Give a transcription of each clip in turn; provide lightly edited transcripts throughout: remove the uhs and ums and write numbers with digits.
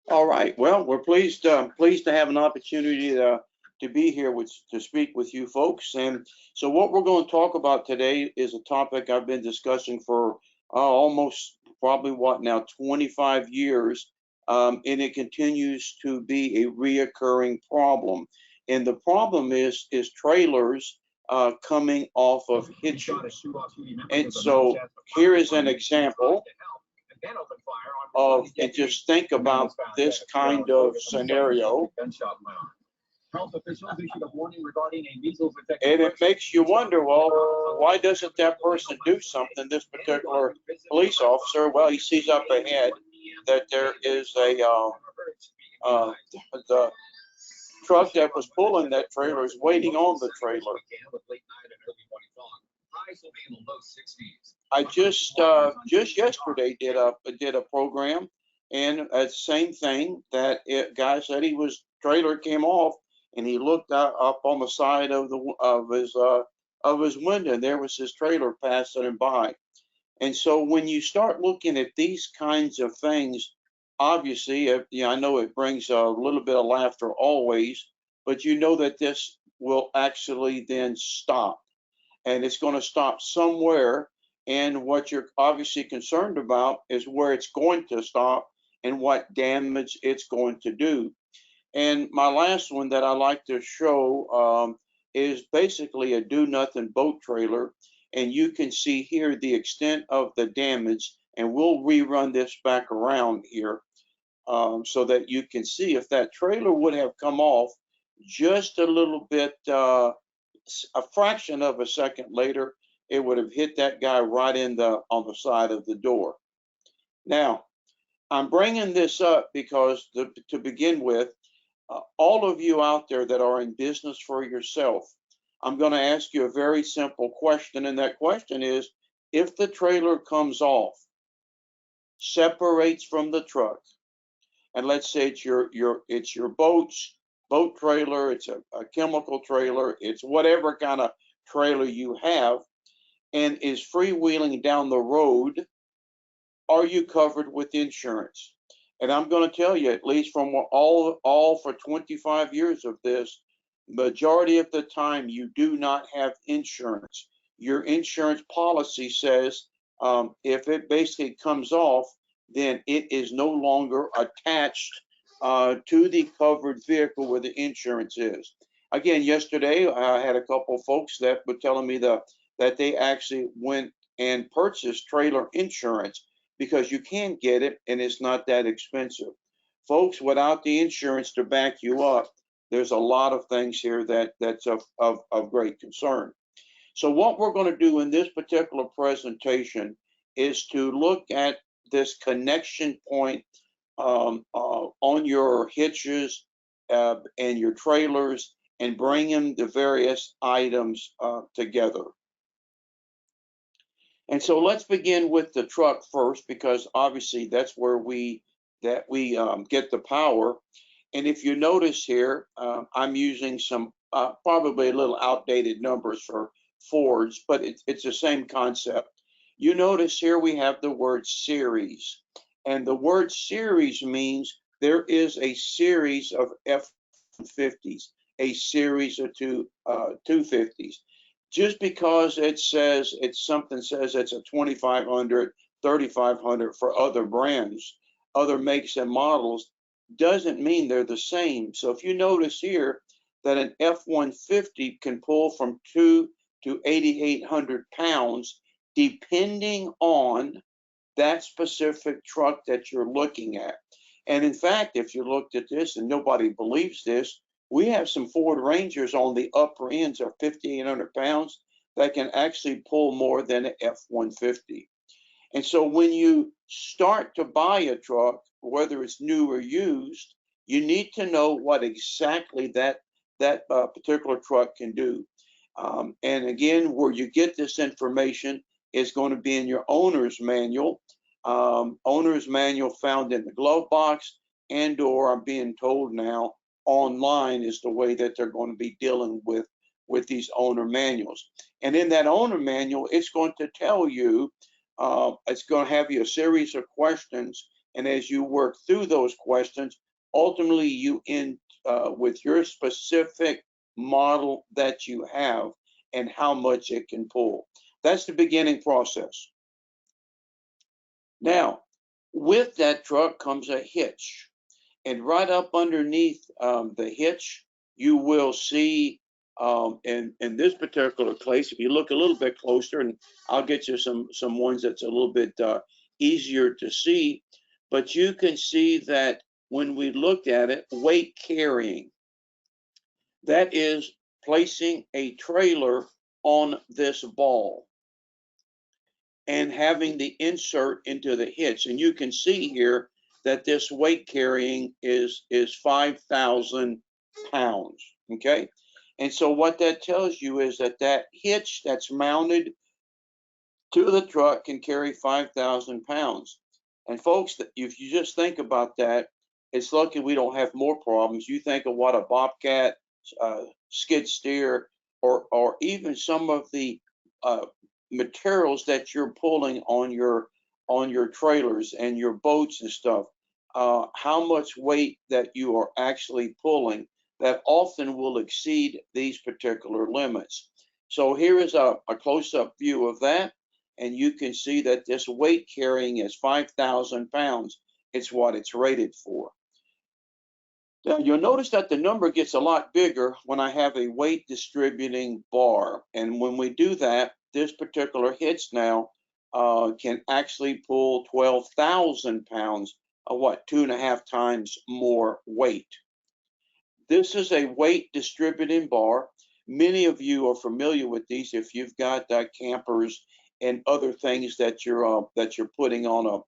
All right. Well, we're pleased to have an opportunity to be here to speak with you folks. And so, what we're going to talk about today is a topic I've been discussing for almost probably what now 25 years, and it continues to be a reoccurring problem. And the problem is trailers coming off of hitches. And so, here is an example of, and just think about this kind of scenario. And it makes you wonder, well, why doesn't that person do something? This particular police officer, well, he sees up ahead that there is the truck that was pulling that trailer is waiting on the trailer. I just yesterday did a program, and same thing that guy said trailer came off, and he looked up on the side of his window, and there was his trailer passing him by. And so when you start looking at these kinds of things, obviously, I know it brings a little bit of laughter always, but you know that this will actually then stop, and it's going to stop somewhere. And what you're obviously concerned about is where it's going to stop and what damage it's going to do. And my last one that I like to show is basically a do-nothing boat trailer. And you can see here the extent of the damage. And we'll rerun this back around here so that you can see if that trailer would have come off just a little bit, a fraction of a second later, it would have hit that guy right on the side of the door. Now, I'm bringing this up because to begin with, all of you out there that are in business for yourself, I'm going to ask you a very simple question, and that question is, if the trailer comes off, separates from the truck, and let's say it's your boat trailer, it's a chemical trailer, it's whatever kind of trailer you have, and is freewheeling down the road, are you covered with insurance? And I'm going to tell you, at least from all for 25 years of this, majority of the time you do not have insurance. Your insurance policy says if it basically comes off, then it is no longer attached to the covered vehicle where the insurance is. Again, yesterday I had a couple folks that were telling me that they actually went and purchased trailer insurance because you can get it and it's not that expensive. Folks, without the insurance to back you up, there's a lot of things here that's of great concern. So what we're going to do in this particular presentation is to look at this connection point on your hitches and your trailers and bringing the various items together. And so let's begin with the truck first, because obviously that's where we get the power. And if you notice here, I'm using some probably a little outdated numbers for Fords, but it's the same concept. You notice here we have the word series, and the word series means there is a series of F-150s, a series of 250s. Just because it says it's a 2500, 3500 for other brands, other makes and models, doesn't mean they're the same. So if you notice here that an F-150 can pull from 2 to 8,800 pounds, depending on that specific truck that you're looking at. And in fact, if you looked at this, and nobody believes this, we have some Ford Rangers on the upper ends of 5,800 pounds that can actually pull more than an F-150. And so when you start to buy a truck, whether it's new or used, you need to know what exactly that particular truck can do. And again, where you get this information is going to be in your owner's manual. Owner's manual found in the glove box, and or I'm being told now online is the way that they're going to be dealing with these owner manuals. And in that owner manual, it's going to tell you, it's going to have you a series of questions, And as you work through those questions, ultimately you end with your specific model that you have and how much it can pull. That's the beginning process. Now, with that truck comes a hitch. And right up underneath the hitch, you will see in this particular place, if you look a little bit closer, and I'll get you some ones that's a little bit easier to see, but you can see that when we look at it, weight carrying, that is placing a trailer on this ball and having the insert into the hitch. And you can see here that this weight carrying is 5,000 pounds, okay? And so what that tells you is that that hitch that's mounted to the truck can carry 5,000 pounds. And folks, if you just think about that, it's lucky we don't have more problems. You think of what a bobcat, skid steer, or even some of the materials that you're pulling on your trailers and your boats and stuff, how much weight that you are actually pulling that often will exceed these particular limits. So here is a close-up view of that, and you can see that this weight carrying is 5,000 pounds. It's what it's rated for. Now you'll notice that the number gets a lot bigger when I have a weight distributing bar, and when we do that, this particular hitch now can actually pull 12,000 pounds, what, 2.5 times more weight. This is a weight distributing bar. Many of you are familiar with these if you've got campers and other things that you're putting on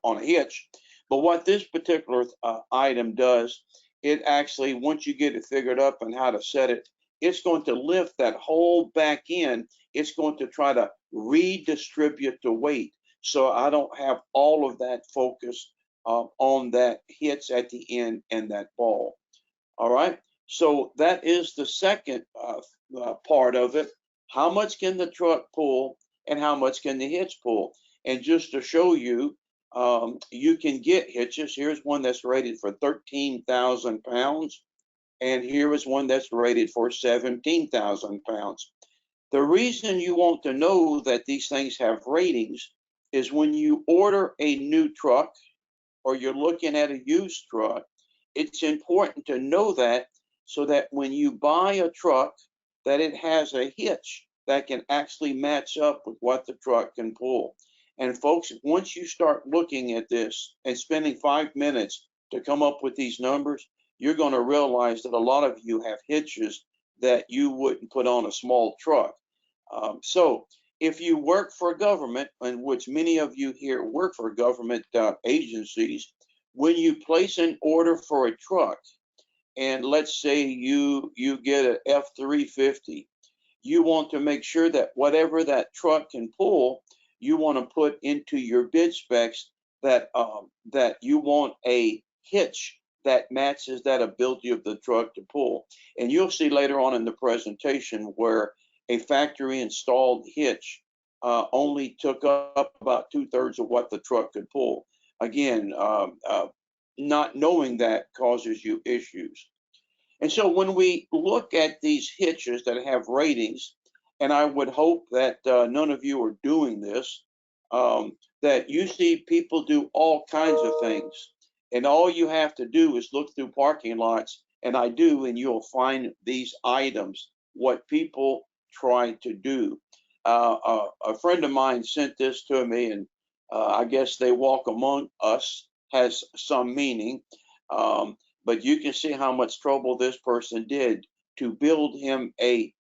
a hitch. But what this particular item does, it actually, once you get it figured up and how to set it, it's going to lift that whole back end. It's going to try to redistribute the weight, so I don't have all of that focus on that hitch at the end and that ball. All right, so that is the second part of it. How much can the truck pull and how much can the hitch pull? And just to show you, you can get hitches. Here's one that's rated for 13,000 pounds. And here is one that's rated for 17,000 pounds. The reason you want to know that these things have ratings is when you order a new truck or you're looking at a used truck, it's important to know that so that when you buy a truck, that it has a hitch that can actually match up with what the truck can pull. And folks, once you start looking at this and spending 5 minutes to come up with these numbers, you're going to realize that a lot of you have hitches that you wouldn't put on a small truck. So if you work for government, in which many of you here work for government agencies, when you place an order for a truck, and let's say you get an F-350, you want to make sure that whatever that truck can pull, you want to put into your bid specs that that you want a hitch that matches that ability of the truck to pull. And you'll see later on in the presentation where a factory installed hitch only took up about 2/3 of what the truck could pull. Again, not knowing that causes you issues. And so when we look at these hitches that have ratings, and I would hope that none of you are doing this, that you see people do all kinds of things. And all you have to do is look through parking lots, and I do, and you'll find these items, what people try to do. A friend of mine sent this to me, and I guess they walk among us has some meaning. But you can see how much trouble this person did to build him a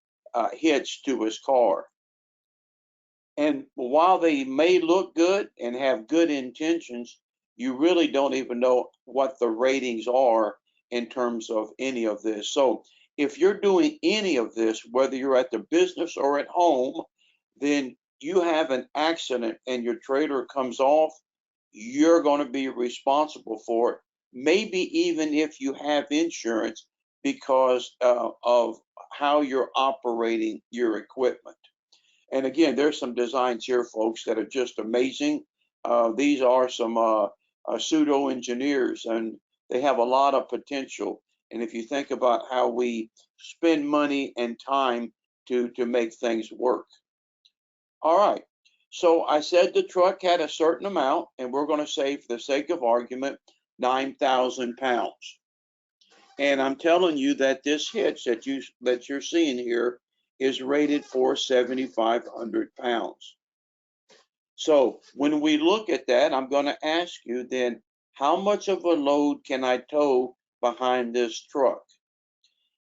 hitch to his car. And while they may look good and have good intentions, you really don't even know what the ratings are in terms of any of this. So if you're doing any of this, whether you're at the business or at home, then you have an accident and your trailer comes off, you're going to be responsible for it. Maybe even if you have insurance because of how you're operating your equipment. And again, there's some designs here, folks, that are just amazing. These are some pseudo engineers, and they have a lot of potential. And if you think about how we spend money and time to make things work. All right. So I said the truck had a certain amount, and we're going to say, for the sake of argument, 9,000 pounds. And I'm telling you that this hitch that you're seeing here is rated for 7,500 pounds. So when we look at that, I'm going to ask you then, how much of a load can I tow behind this truck?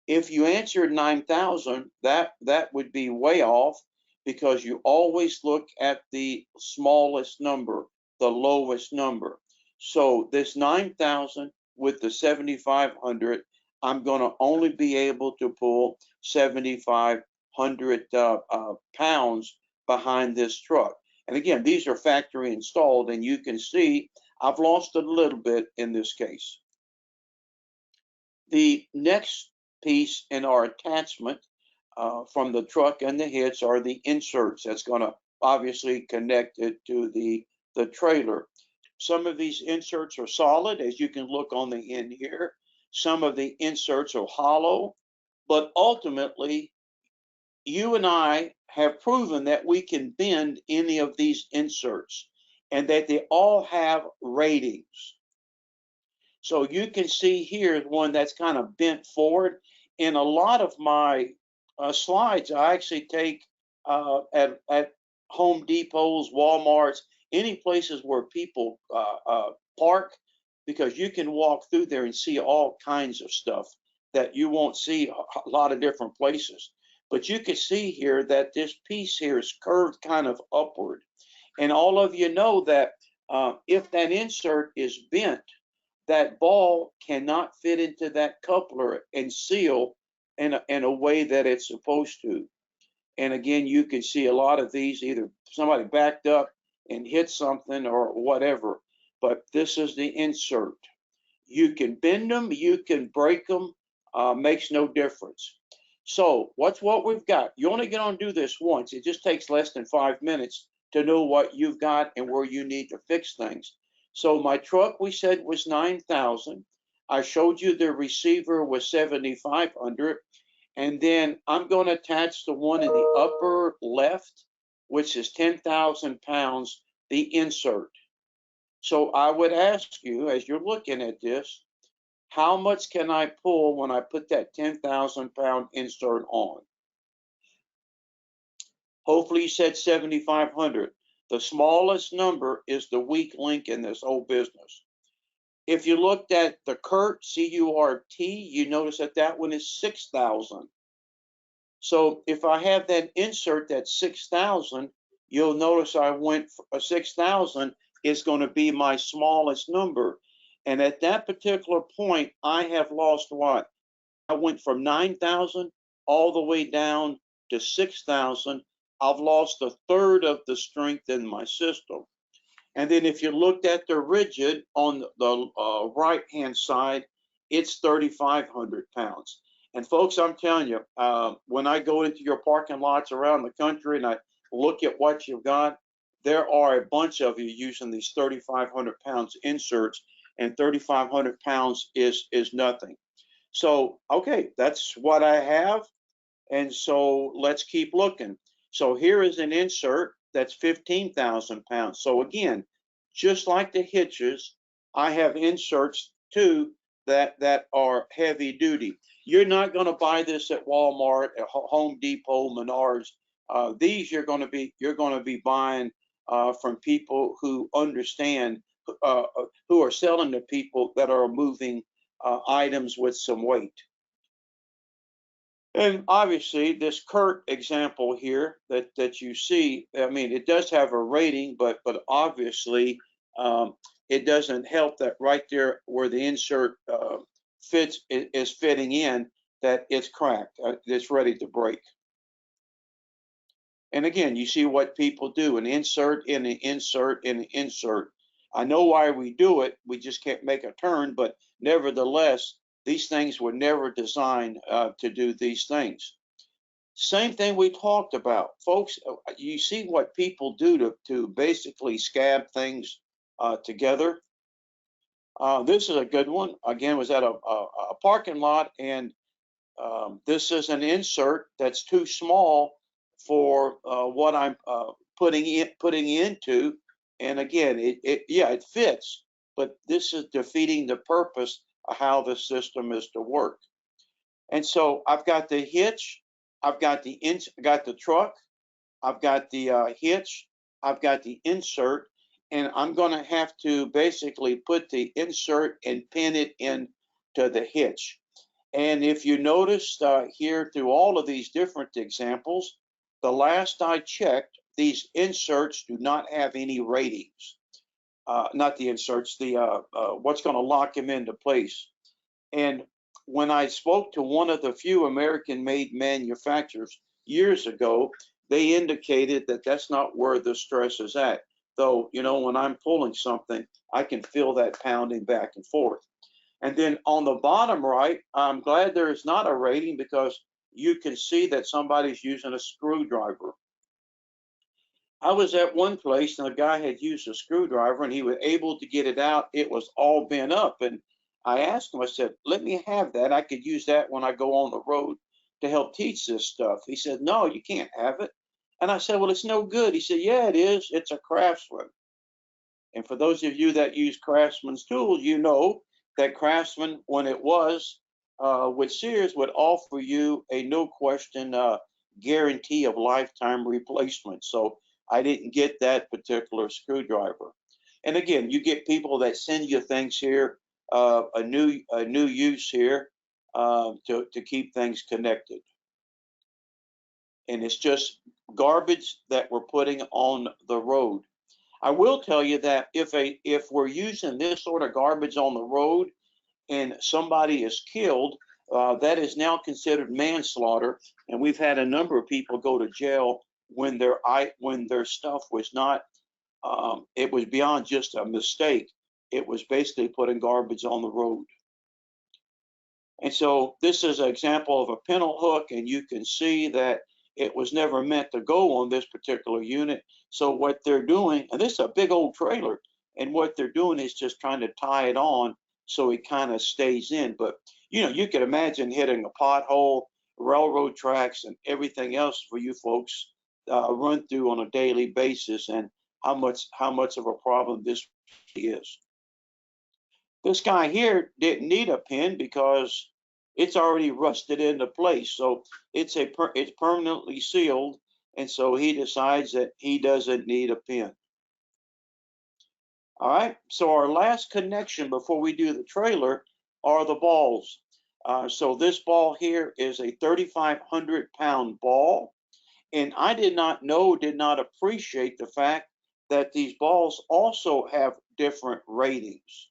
If you answered 9,000, that would be way off, because you always look at the smallest number, the lowest number. So this 9,000 with the 7,500, I'm going to only be able to pull 7,500 pounds behind this truck. And again, these are factory installed, and you can see I've lost a little bit in this case. The next piece in our attachment from the truck and the hitch are the inserts that's going to obviously connect it to the trailer. Some of these inserts are solid, as you can look on the end here. Some of the inserts are hollow, but ultimately you and I have proven that we can bend any of these inserts, and that they all have ratings. So you can see here one that's kind of bent forward. In a lot of my slides, I actually take at Home Depots, Walmarts, any places where people park, because you can walk through there and see all kinds of stuff that you won't see a lot of different places. But you can see here that this piece here is curved kind of upward. And all of you know that if that insert is bent, that ball cannot fit into that coupler and seal in a way that it's supposed to. And again, you can see a lot of these, either somebody backed up and hit something or whatever, but this is the insert. You can bend them, you can break them, makes no difference. So what's what we've got? You only get on do this once. It just takes less than 5 minutes to know what you've got and where you need to fix things. So my truck, we said, was 9,000. I showed you the receiver was 7,500. And then I'm going to attach the one in the upper left, which is 10,000 pounds, the insert. So I would ask you, as you're looking at this, how much can I pull when I put that 10,000 pound insert on? Hopefully you said 7,500. The smallest number is the weak link in this whole business. If you looked at the CURT, C-U-R-T, you notice that that one is 6,000. So if I have that insert that's 6,000, you'll notice I went for 6,000 is going to be my smallest number. And at that particular point, I have lost what? I went from 9,000 all the way down to 6,000. I've lost a third of the strength in my system. And then if you looked at the rigid on the right-hand side, it's 3,500 pounds. And folks, I'm telling you, when I go into your parking lots around the country and I look at what you've got, there are a bunch of you using these 3,500 pounds inserts, and 3,500 pounds is nothing. So, okay, that's what I have. And so let's keep looking. So here is an insert that's 15,000 pounds. So again, just like the hitches, I have inserts too that are heavy duty. You're not going to buy this at Walmart, at Home Depot, Menards. These you're going to be buying from people who understand, who are selling to people that are moving items with some weight. And obviously, this CURT example here that you see, I mean, it does have a rating, but obviously it doesn't help that right there where the insert is fitting in, that it's cracked, it's ready to break. And again, you see what people do: an insert in an insert in an insert. I know why we do it. We just can't make a turn, but nevertheless, these things were never designed to do these things. Same thing we talked about, folks. You see what people do to basically scab things together. This is a good one. Again, was at a parking lot, and this is an insert that's too small for what I'm putting into. And again, it fits, but this is defeating the purpose of how the system is to work. And so I've got the hitch, I've got the truck, I've got the hitch, I've got the insert, and I'm going to have to basically put the insert and pin it into the hitch. And if you noticed here through all of these different examples, the last I checked, these inserts do not have any ratings. Not the inserts, the what's going to lock them into place. And when I spoke to one of the few American-made manufacturers years ago, they indicated that that's not where the stress is at. Though, you know, when I'm pulling something, I can feel that pounding back and forth. And then on the bottom right, I'm glad there is not a rating, because you can see that somebody's using a screwdriver. I was at one place and the guy had used a screwdriver and he was able to get it out. It was all bent up. And I asked him, I said, let me have that. I could use that when I go on the road to help teach this stuff. He said, no, you can't have it. And I said, well, it's no good. He said, yeah, it is. It's a Craftsman. And for those of you that use Craftsman's tools, you know that Craftsman, when it was with Sears, would offer you a no question guarantee of lifetime replacement. So I didn't get that particular screwdriver. And again, you get people that send you things here, a new use here to keep things connected. And it's just garbage that we're putting on the road. I will tell you that if we're using this sort of garbage on the road and somebody is killed, that is now considered manslaughter, and we've had a number of people go to jail when their stuff was not. It was beyond just a mistake. It was basically putting garbage on the road. And so this is an example of a pintle hook, and you can see that it was never meant to go on this particular unit. So what they're doing, and this is a big old trailer, and what they're doing is just trying to tie it on so it kind of stays in. But you know, you can imagine hitting a pothole, railroad tracks, and everything else for you folks run through on a daily basis, and how much of a problem this is. This guy here didn't need a pin because it's already rusted into place. So it's permanently sealed, and so he decides that he doesn't need a pin. All right, so our last connection before we do the trailer are the balls. So this ball here is a 3,500-pound ball, and I did not appreciate the fact that these balls also have different ratings.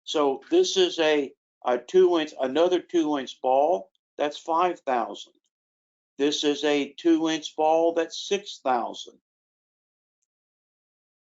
So this is a 2-inch, another 2-inch ball, that's 5,000. This is a 2-inch ball, that's 6,000.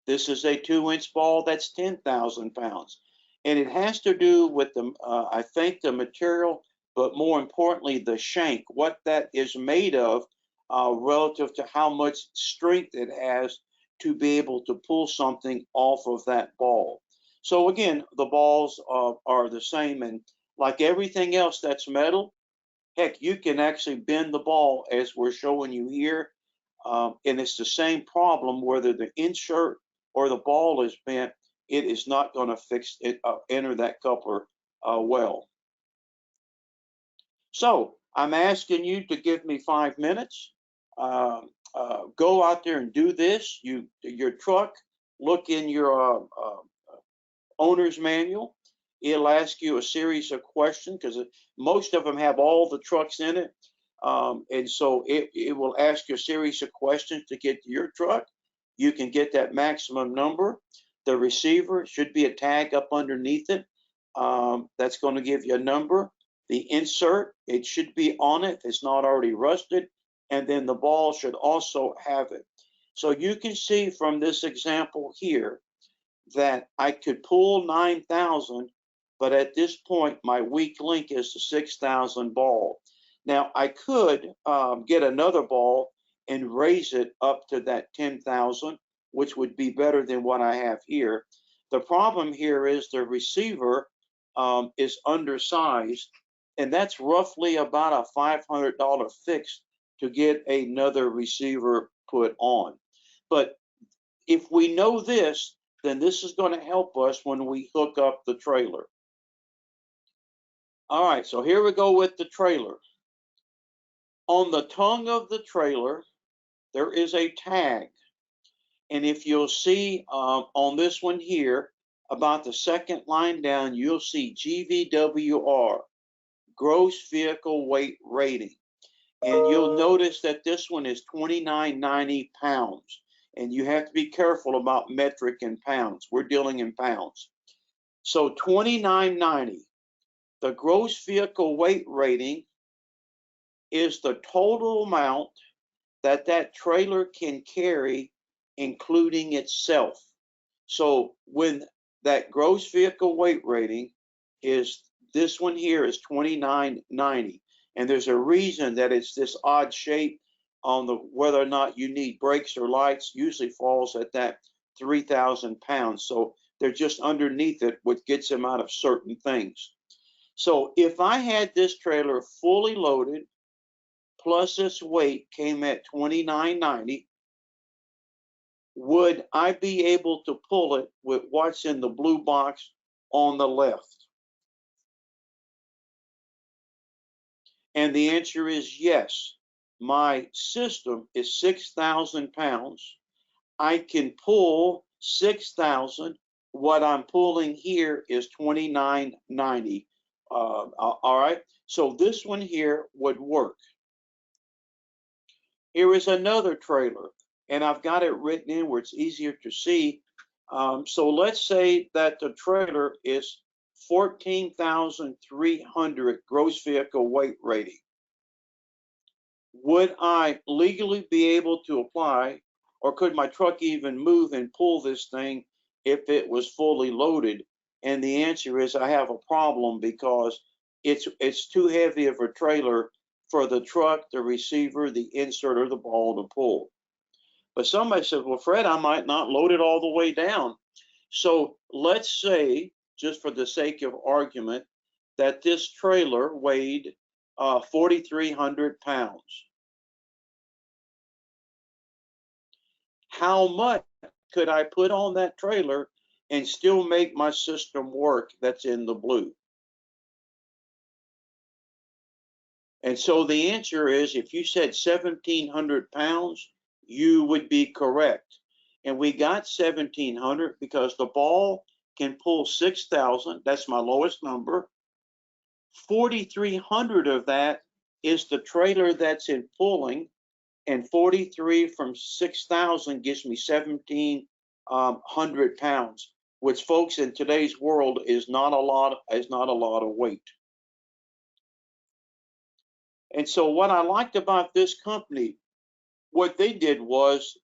This is a 2-inch ball, that's 10,000 pounds. And it has to do with the, I think, the material, but more importantly, the shank, what that is made of relative to how much strength it has to be able to pull something off of that ball. So again, the balls are the same, and like everything else that's metal, heck, you can actually bend the ball as we're showing you here, and it's the same problem whether the insert or the ball is bent. It is not going to fix it, enter that coupler well. So I'm asking you to give me 5 minutes. Go out there and do this. Your truck, look in your owner's manual. It'll ask you a series of questions because most of them have all the trucks in it. And so it will ask you a series of questions to get to your truck. You can get that maximum number. The receiver should be a tag up underneath it. That's going to give you a number. The insert, it should be on it if it's not already rusted. And then the ball should also have it. So you can see from this example here that I could pull 9,000, but at this point, my weak link is the 6,000 ball. Now I could get another ball and raise it up to that 10,000, which would be better than what I have here. The problem here is the receiver is undersized, and that's roughly about a $500 fix to get another receiver put on. But if we know this, then this is going to help us when we hook up the trailer. All right, so here we go with the trailer. On the tongue of the trailer, there is a tag. And if you'll see on this one here, about the second line down, you'll see GVWR, gross vehicle weight rating. And you'll notice that this one is 2990 pounds. And you have to be careful about metric and pounds. We're dealing in pounds. So 2990, the gross vehicle weight rating is the total amount that that trailer can carry, including itself. So when that gross vehicle weight rating is, this one here is 2990, and there's a reason that it's this odd shape on the whether or not you need brakes or lights, usually falls at that 3,000 pounds. So they're just underneath it, which gets them out of certain things. So if I had this trailer fully loaded, plus its weight came at 2990, would I be able to pull it with what's in the blue box on the left? And the answer is yes. My system is 6,000 pounds. I can pull 6,000. What I'm pulling here is 2990. All right, so this one here would work. Here is another trailer, and I've got it written in where it's easier to see. So let's say that the trailer is 14,300 gross vehicle weight rating. Would I legally be able to apply, or could my truck even move and pull this thing if it was fully loaded? And the answer is I have a problem, because it's too heavy of a trailer for the truck, the receiver, the insert, or the ball to pull. But somebody said, well, Fred, I might not load it all the way down. So let's say, just for the sake of argument, that this trailer weighed 4,300 pounds. How much could I put on that trailer and still make my system work that's in the blue? And so the answer is, if you said 1,700 pounds, you would be correct. And we got 1,700 because the ball can pull 6,000. That's my lowest number. 4,300 of that is the trailer that's in pulling, and 43 from 6,000 gives me 1,700 pounds, which, folks, in today's world is not a lot of weight. And so what I liked about this company, what they did was,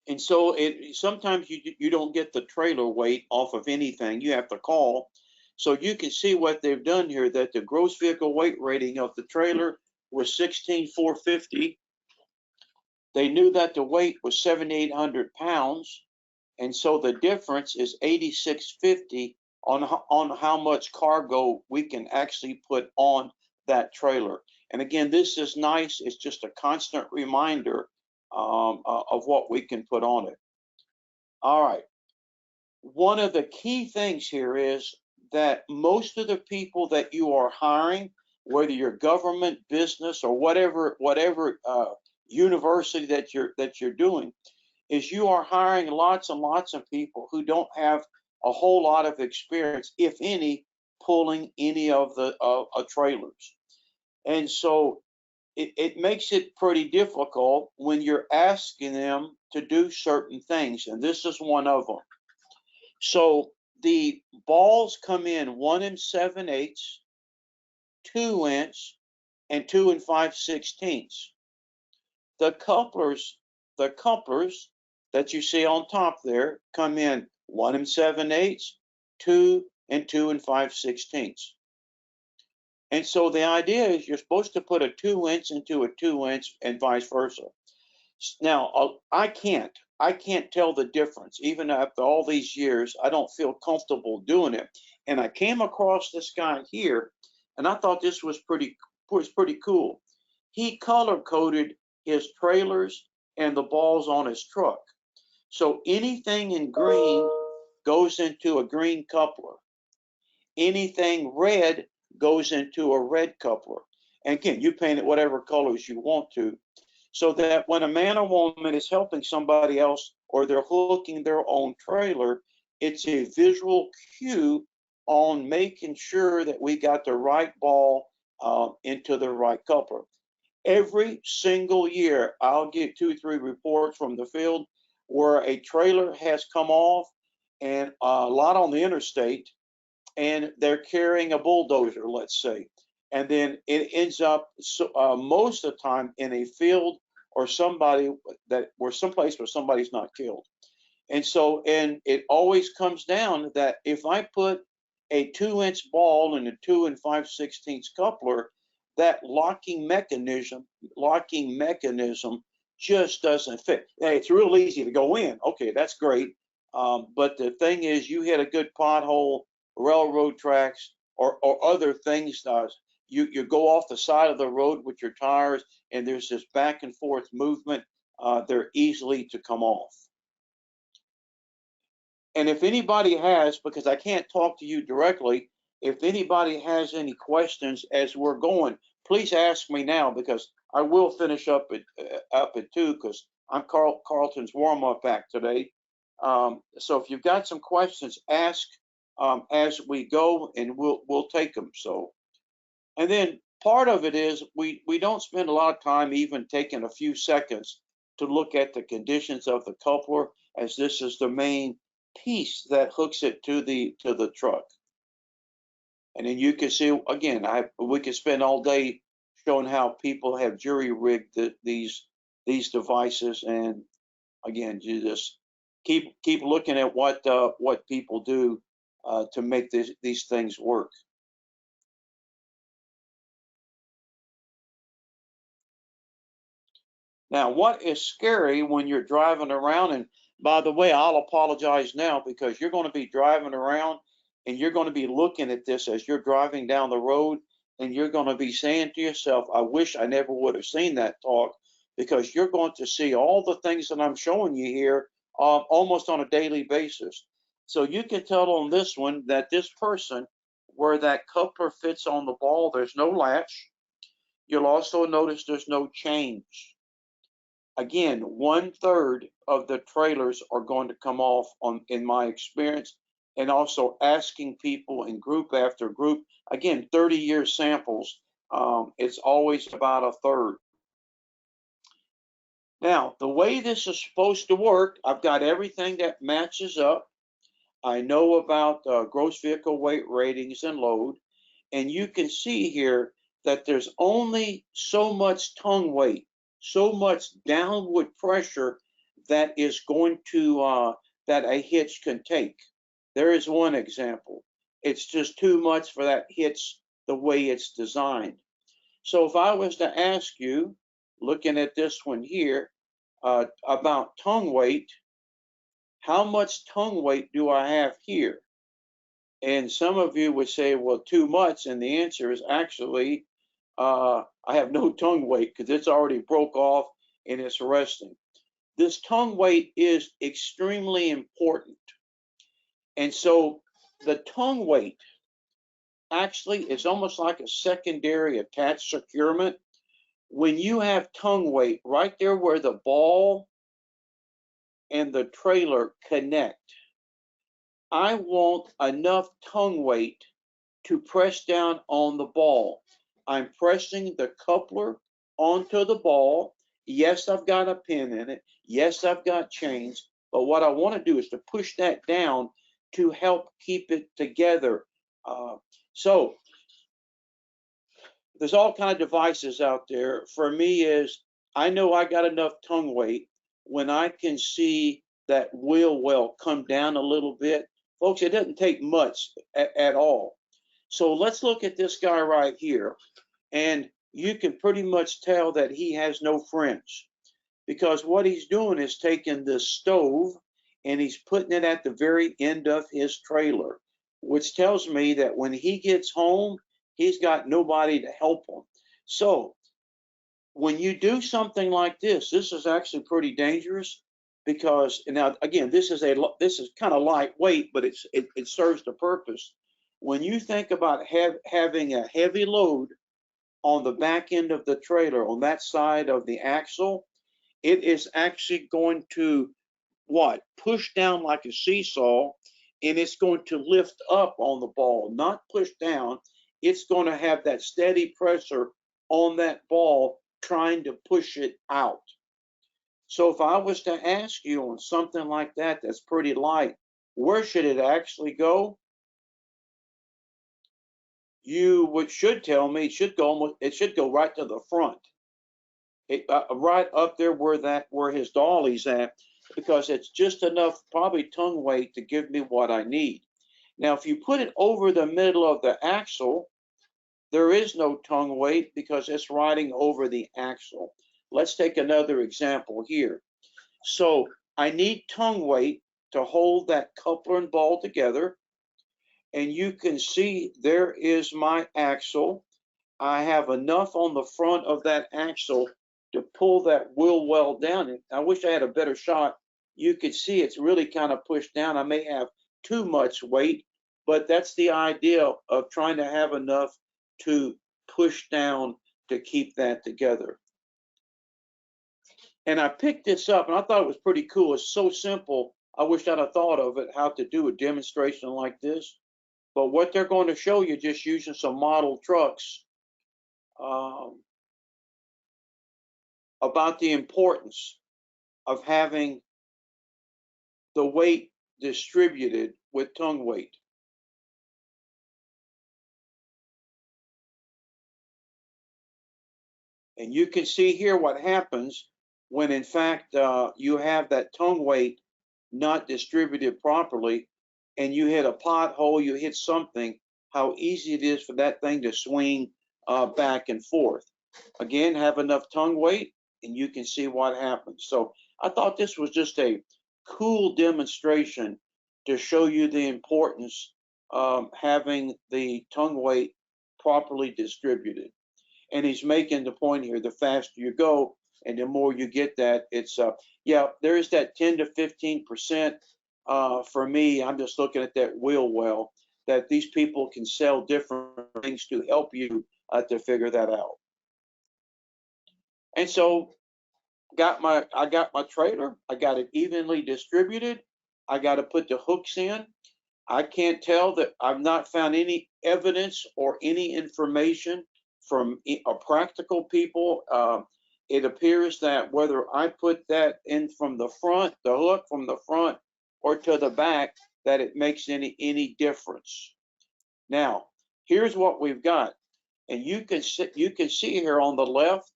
and so sometimes you don't get the trailer weight off of anything. You have to call. So you can see what they've done here, that the gross vehicle weight rating of the trailer was 16,450. They knew that the weight was 7,800 pounds. And so the difference is 8,650 on how much cargo we can actually put on that trailer. And again, this is nice. It's just a constant reminder of what we can put on it. All right. One of the key things here is that most of the people that you are hiring, whether you're government, business, or whatever university that you're doing, is you are hiring lots and lots of people who don't have a whole lot of experience, if any, pulling any of the trailers. And so it makes it pretty difficult when you're asking them to do certain things, and this is one of them. So the balls come in 1 7/8, 2 inch, and 2 5/16. The couplers that you see on top there come in 1 7/8, 2, and 2 5/16. And so the idea is you're supposed to put a 2-inch into a 2-inch and vice versa. Now, I can't tell the difference. Even after all these years, I don't feel comfortable doing it. And I came across this guy here, and I thought this was pretty cool. He color coded his trailers and the balls on his truck. So anything in green goes into a green coupler. Anything red goes into a red coupler. And again, you paint it whatever colors you want to, so that when a man or woman is helping somebody else or they're hooking their own trailer, it's a visual cue on making sure that we got the right ball into the right coupler. Every single year, I'll get 2 or 3 reports from the field where a trailer has come off, and a lot on the interstate, and they're carrying a bulldozer, let's say, and then it ends up most of the time in a field or someplace where somebody's not killed. And so, and it always comes down that if I put a 2-inch ball in a 2 5/16 coupler, that locking mechanism just doesn't fit. Hey, it's real easy to go in. Okay, that's great. But the thing is, you hit a good pothole, railroad tracks, or other things. You go off the side of the road with your tires, and there's this back and forth movement. They're easily to come off. And if anybody has, because I can't talk to you directly, if anybody has any questions as we're going, please ask me now, because I will finish up at 2, because I'm Carlton's warm-up act today. So if you've got some questions, ask as we go, and we'll take them. So, and then part of it is we don't spend a lot of time even taking a few seconds to look at the conditions of the coupler, as this is the main piece that hooks it to the truck. And then you can see again, we could spend all day showing how people have jury rigged these devices, and again, you just keep looking at what people do to make these things work. Now, what is scary when you're driving around, and by the way, I'll apologize now, because you're going to be driving around and you're going to be looking at this as you're driving down the road, and you're going to be saying to yourself, I wish I never would have seen that talk, because you're going to see all the things that I'm showing you here almost on a daily basis. So you can tell on this one that this person, where that coupler fits on the ball, there's no latch. You'll also notice there's no change. Again, 1/3 of the trailers are going to come off in my experience, and also asking people in group after group, again, 30-year samples, it's always about 1/3. Now, the way this is supposed to work, I've got everything that matches up. I know about gross vehicle weight ratings and load, and you can see here that there's only so much tongue weight, so much downward pressure that is going to that a hitch can take. There is one example. It's just too much for that hitch the way it's designed. So if I was to ask you, looking at this one here, about tongue weight, how much tongue weight do I have here? And some of you would say, well, too much. And the answer is actually, I have no tongue weight, because it's already broke off and it's resting. This tongue weight is extremely important. And so the tongue weight actually is almost like a secondary attached securement. When you have tongue weight right there where the ball and the trailer connect, I want enough tongue weight to press down on the ball. I'm pressing the coupler onto the ball. Yes, I've got a pin in it. Yes, I've got chains. But what I want to do is to push that down to help keep it together. So there's all kind of devices out there. For me is, I know I got enough tongue weight when I can see that wheel well come down a little bit. Folks, it doesn't take much at all. So let's look at this guy right here, and you can pretty much tell that he has no friends, because what he's doing is taking the stove and he's putting it at the very end of his trailer, which tells me that when he gets home, he's got nobody to help him. So when you do something like this is actually pretty dangerous, because now again, this is kind of lightweight, but it serves the purpose. When you think about having a heavy load on the back end of the trailer, on that side of the axle, it is actually going to push down like a seesaw, and it's going to lift up on the ball, not push down. It's going to have that steady pressure on that ball trying to push it out. So if I was to ask you on something like that that's pretty light, where should it actually go? You should tell me it should go right to the front. Right up there where his dolly's at, because it's just enough probably tongue weight to give me what I need. Now, if you put it over the middle of the axle, there is no tongue weight because it's riding over the axle. Let's take another example here. So I need tongue weight to hold that coupler and ball together, and you can see there is my axle. I have enough on the front of that axle to pull that wheel well down. And I wish I had a better shot. You could see it's really kind of pushed down. I may have too much weight, but that's the idea of trying to have enough to push down to keep that together. And I picked this up and I thought it was pretty cool. It's so simple. I wish I'd have thought of it, how to do a demonstration like this. But what they're going to show you just using some model trucks, about the importance of having the weight distributed with tongue weight. And you can see here what happens when in fact you have that tongue weight not distributed properly, and you hit a pothole, you hit something, how easy it is for that thing to swing back and forth. Again, have enough tongue weight and you can see what happens. So I thought this was just a cool demonstration to show you the importance of having the tongue weight properly distributed. And he's making the point here, the faster you go and the more you get that, it's yeah, there is that 10 to 15%. For me, I'm just looking at that wheel well, that these people can sell different things to help you to figure that out. And so I got my trailer, I got it evenly distributed. I got to put the hooks in. I can't tell that I've not found any evidence or any information from practical people. It appears that whether I put that in from the front, the hook from the front or to the back, that it makes any difference. Now, here's what we've got. And you can see here on the left,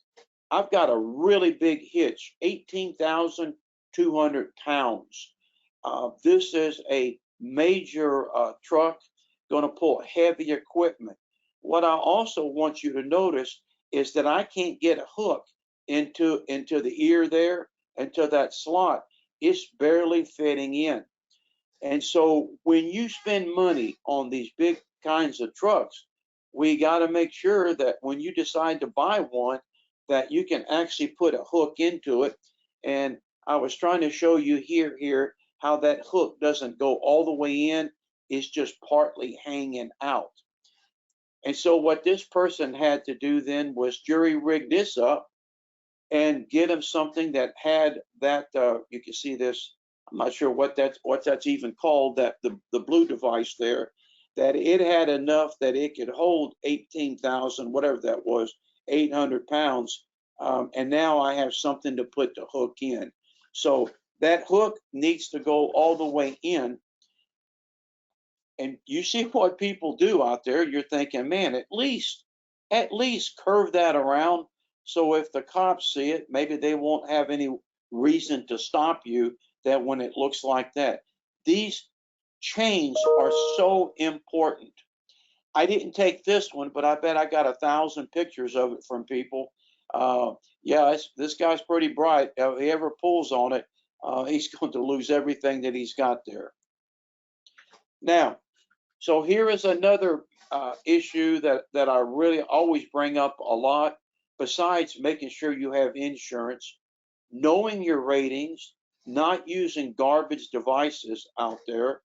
I've got a really big hitch, 18,200 pounds. This is a major truck, going to pull heavy equipment. What I also want you to notice is that I can't get a hook into the ear there, into that slot. It's barely fitting in. And so when you spend money on these big kinds of trucks, we got to make sure that when you decide to buy one, that you can actually put a hook into it. And I was trying to show you here how that hook doesn't go all the way in, it's just partly hanging out. And so what this person had to do then was jury rig this up and get him something that had that, you can see this, I'm not sure what that's even called, that the blue device there, that it had enough that it could hold 18,000, whatever that was, 800 pounds. And now I have something to put the hook in. So that hook needs to go all the way in. And you see what people do out there. You're thinking, man, at least curve that around. So if the cops see it, maybe they won't have any reason to stop you that when it looks like that. These chains are so important. I didn't take this one, but I bet I got 1,000 pictures of it from people. Yeah, this guy's pretty bright. If he ever pulls on it, he's going to lose everything that he's got there. Now, so here is another issue that I really always bring up a lot, besides making sure you have insurance, knowing your ratings, not using garbage devices out there,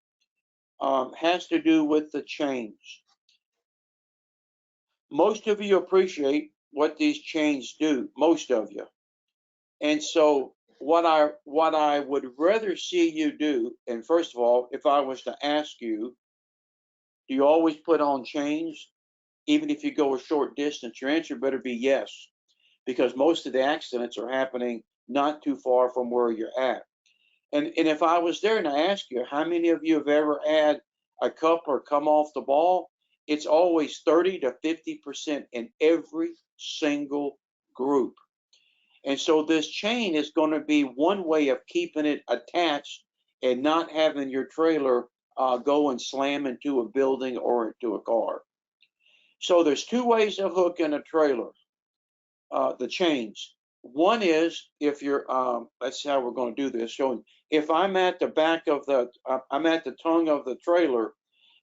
has to do with the chains. Most of you appreciate what these chains do, most of you. And so what I would rather see you do, and first of all, if I was to ask you, do you always put on chains, even if you go a short distance? Your answer better be yes, because most of the accidents are happening not too far from where you're at. And if I was there and I ask you, how many of you have ever had a coupler come off the ball? It's always 30 to 50% in every single group. And so this chain is going to be one way of keeping it attached and not having your trailer go and slam into a building or into a car. So there's two ways of hooking a trailer, the chains. One is if you're, let's see how we're going to do this. Showing if I'm at the back of I'm at the tongue of the trailer,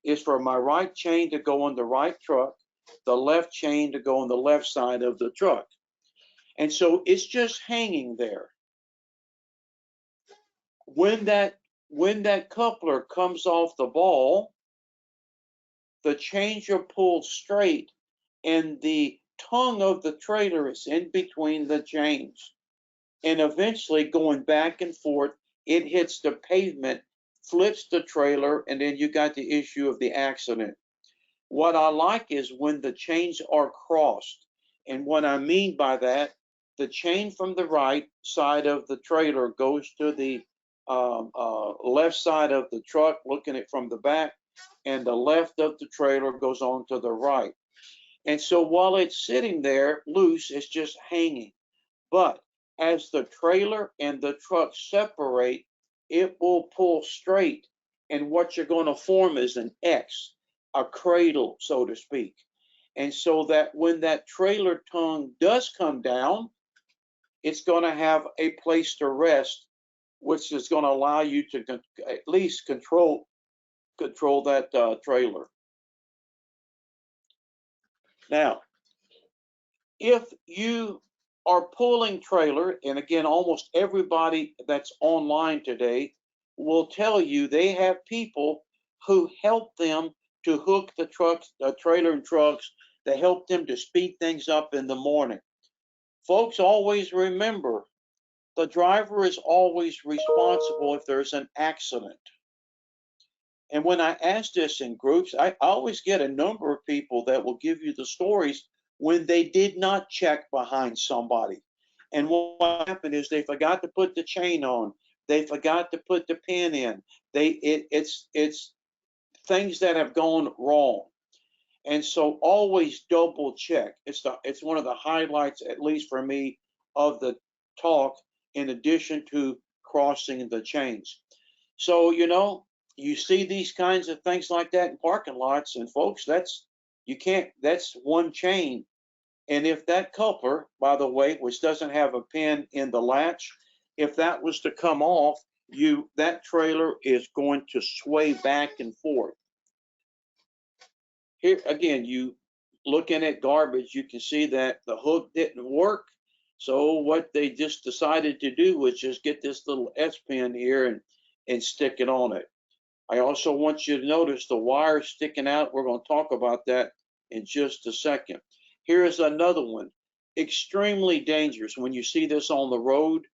is for my right chain to go on the right truck, the left chain to go on the left side of the truck. And so it's just hanging there. When that coupler comes off the ball, the chains are pulled straight, and the tongue of the trailer is in between the chains. And eventually, going back and forth, it hits the pavement, flips the trailer, and then you got the issue of the accident. What I like is when the chains are crossed. And what I mean by that, the chain from the right side of the trailer goes to the left side of the truck, looking at it from the back, and the left of the trailer goes on to the right. And so while it's sitting there loose, it's just hanging. But as the trailer and the truck separate, it will pull straight. And what you're going to form is an X, a cradle, so to speak. And so that when that trailer tongue does come down, it's going to have a place to rest, which is going to allow you to at least control that trailer. Now, if you are pulling trailer, and again, almost everybody that's online today will tell you they have people who help them to hook the trucks, trailer and trucks. They help them to speed things up in the morning. Folks, always remember, the driver is always responsible if there's an accident. And when I ask this in groups, I always get a number of people that will give you the stories when they did not check behind somebody. And what happened is they forgot to put the chain on. They forgot to put the pin in. It's things that have gone wrong. And so always double check. It's one of the highlights, at least for me, of the talk, in addition to crossing the chains. So, you see these kinds of things like that in parking lots, and folks, that's one chain. And if that coupler, by the way, which doesn't have a pin in the latch, if that was to come off, that trailer is going to sway back and forth. Here again, you looking at garbage, you can see that the hook didn't work. So what they just decided to do was just get this little S pin here and stick it on it. I also want you to notice the wire sticking out. We're going to talk about that in just a second. Here is another one. Extremely dangerous when you see this on the road.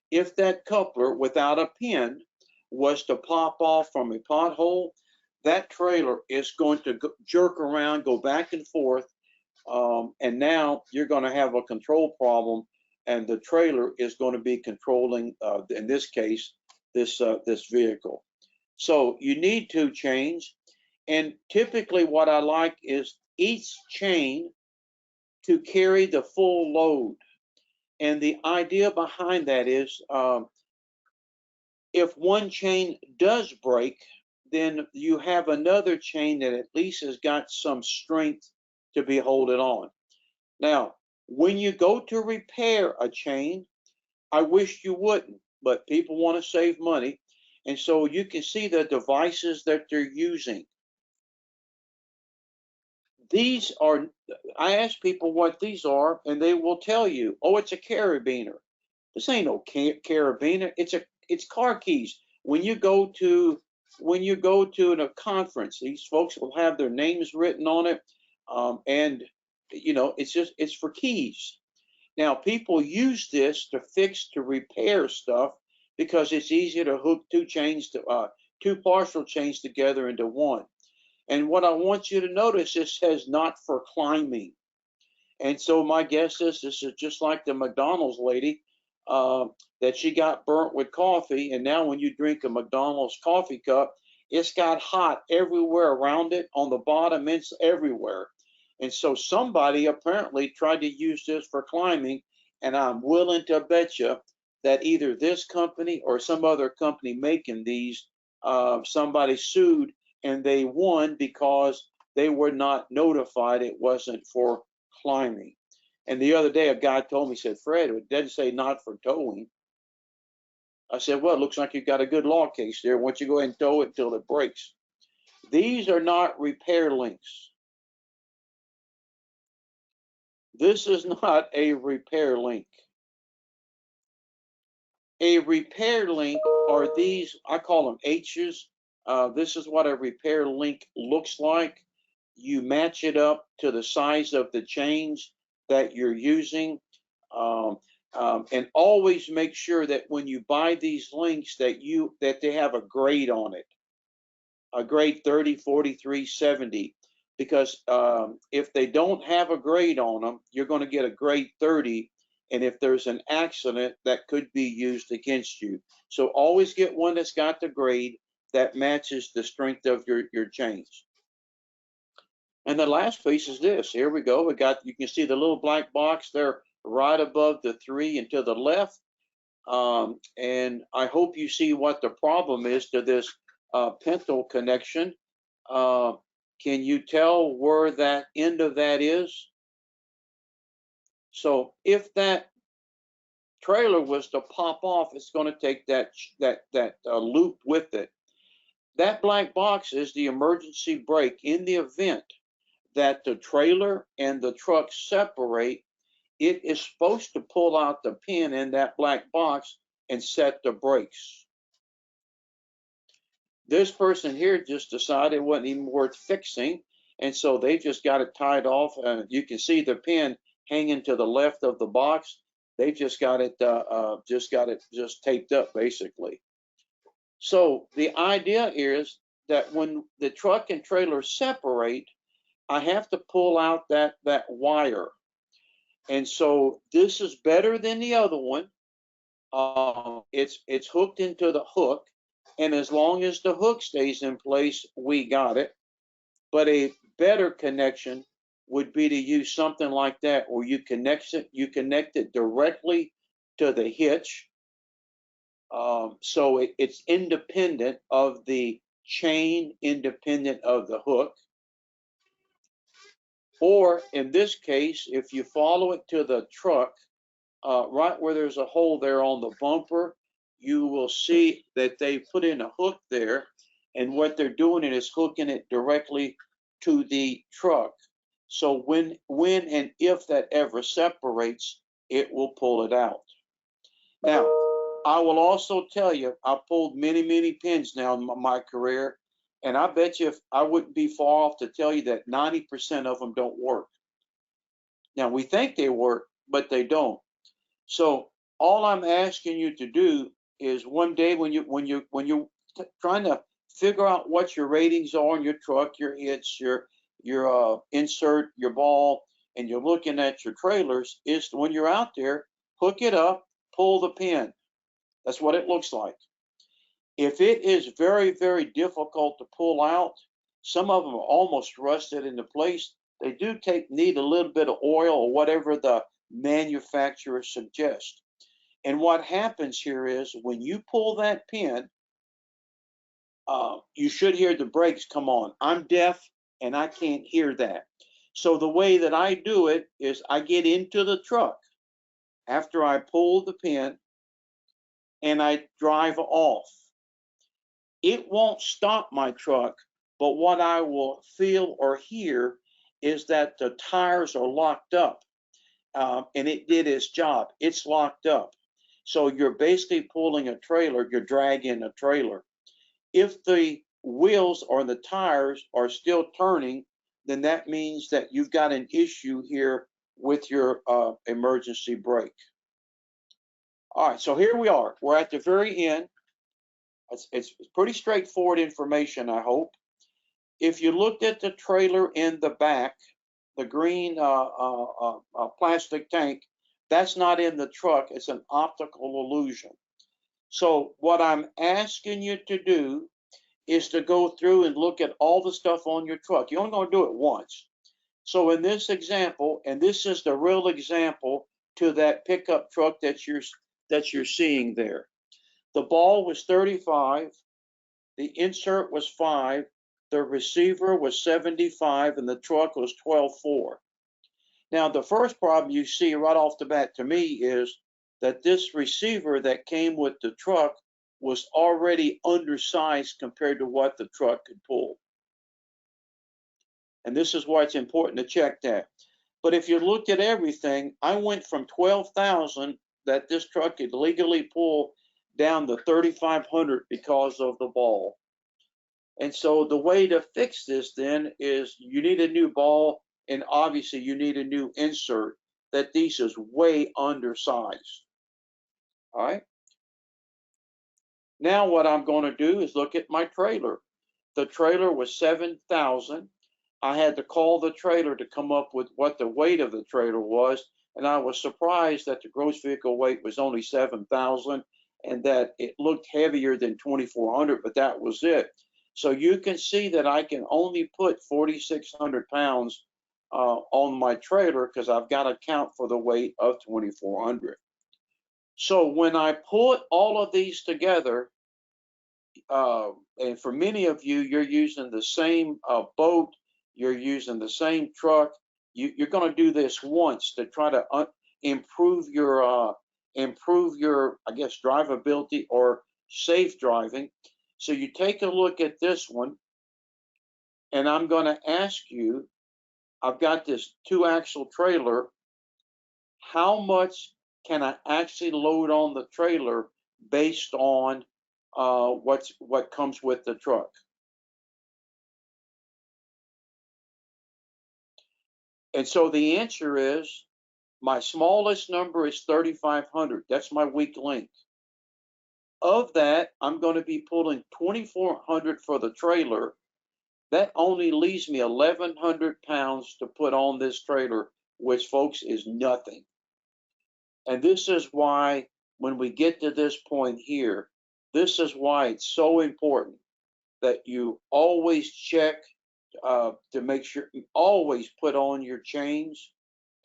If that coupler without a pin was to pop off from a pothole, that trailer is going to jerk around, go back and forth, and now you're going to have a control problem, and the trailer is going to be controlling, in this case, this vehicle. So you need two chains, and typically what I like is each chain to carry the full load. And the idea behind that is if one chain does break, then you have another chain that at least has got some strength to be holding on. Now, when you go to repair a chain, I wish you wouldn't, but people want to save money. And so you can see the devices that they're using. These are, I ask people what these are, and they will tell you, oh, it's a carabiner. This ain't no carabiner. It's car keys. When you go to a conference, these folks will have their names written on it, and you know, it's for keys. Now, people use this to repair stuff because it's easier to hook two partial chains together into one. And what I want you to notice, it says not for climbing. And so my guess is this is just like the McDonald's lady that she got burnt with coffee. And now when you drink a McDonald's coffee cup, it's got hot everywhere around it, on the bottom, it's everywhere. And so somebody apparently tried to use this for climbing. And I'm willing to bet you that either this company or some other company making these, somebody sued and they won because they were not notified it wasn't for climbing. And the other day, a guy told me, he said, Fred, it doesn't say not for towing. I said, well, it looks like you've got a good law case there. Why don't you go ahead and tow it until it breaks? These are not repair links. This is not a repair link. A repair link are these, I call them H's. This is what a repair link looks like. You match it up to the size of the chains that you're using. And always make sure that when you buy these links that they have a grade on it, a grade 30, 43, 70. Because if they don't have a grade on them, you're going to get a grade 30. And if there's an accident, that could be used against you. So always get one that's got the grade that matches the strength of your chains. And the last piece is this. Here we go. You can see the little black box there right above the 3 and to the left. And I hope you see what the problem is to this pentyl connection. Can you tell where that end of that is? So if that trailer was to pop off, it's going to take that loop with it. That black box is the emergency brake. In the event that the trailer and the truck separate, it is supposed to pull out the pin in that black box and set the brakes. This person here just decided it wasn't even worth fixing, and so they just got it tied off. You can see the pin hanging to the left of the box. They just got it taped up, basically. So the idea is that when the truck and trailer separate, I have to pull out that wire. And so this is better than the other one. It's hooked into the hook, and as long as the hook stays in place, we got it. But a better connection would be to use something like that, where you connect it directly to the hitch. So it's independent of the chain, independent of the hook. Or in this case, if you follow it to the truck, right where there's a hole there on the bumper, you will see that they put in a hook there, and what they're doing is hooking it directly to the truck. So when and if that ever separates, it will pull it out. Now, I will also tell you, I've pulled many pins now in my career, and I bet you I wouldn't be far off to tell you that 90% of them don't work. Now, we think they work, but they don't. So all I'm asking you to do is one day when you're trying to figure out what your ratings are on your truck, your hitch, your insert, your ball, and you're looking at your trailers, is when you're out there, hook it up, pull the pin. That's what it looks like. If it is very difficult to pull out, some of them are almost rusted into place. They do need a little bit of oil or whatever the manufacturer suggests. And what happens here is when you pull that pin, you should hear the brakes come on. I'm deaf and I can't hear that. So the way that I do it is I get into the truck after I pull the pin and I drive off. It won't stop my truck, but what I will feel or hear is that the tires are locked up, and it did its job. It's locked up. So you're basically pulling a trailer, you're dragging a trailer. If the wheels or the tires are still turning, then that means that you've got an issue here with your emergency brake. All right, so here we are. We're at the very end. It's pretty straightforward information, I hope. If you looked at the trailer in the back, the green plastic tank, that's not in the truck. It's an optical illusion. So what I'm asking you to do is to go through and look at all the stuff on your truck. You're only going to do it once. So in this example, and this is the real example to that pickup truck that you're seeing there. The ball was 35, the insert was 5, the receiver was 75, and the truck was 12.4. Now, the first problem you see right off the bat to me is that this receiver that came with the truck was already undersized compared to what the truck could pull. And this is why it's important to check that. But if you looked at everything, I went from 12,000 that this truck could legally pull down to 3,500 because of the ball. And so the way to fix this then is you need a new ball, and obviously you need a new insert. That this is way undersized. All right. Now what I'm going to do is look at my trailer. The trailer was 7,000. I had to call the trailer to come up with what the weight of the trailer was, and I was surprised that the gross vehicle weight was only 7,000 and that it looked heavier than 2,400, but that was it. So you can see that I can only put 4,600 pounds on my trailer because I've got to count for the weight of 2,400. So when I put all of these together, and for many of you, you're using the same boat, you're using the same truck, you're going to do this once to try to improve your, I guess, drivability or safe driving. So you take a look at this one, and I'm going to ask you, I've got this 2-axle trailer. How much can I actually load on the trailer based on what comes with the truck? And so the answer is my smallest number is 3,500. That's my weak link. Of that, I'm going to be pulling 2,400 for the trailer. That only leaves me 1,100 pounds to put on this trailer, which, folks, is nothing. And this is why when we get to this point here, this is why it's so important that you always check to make sure you always put on your chains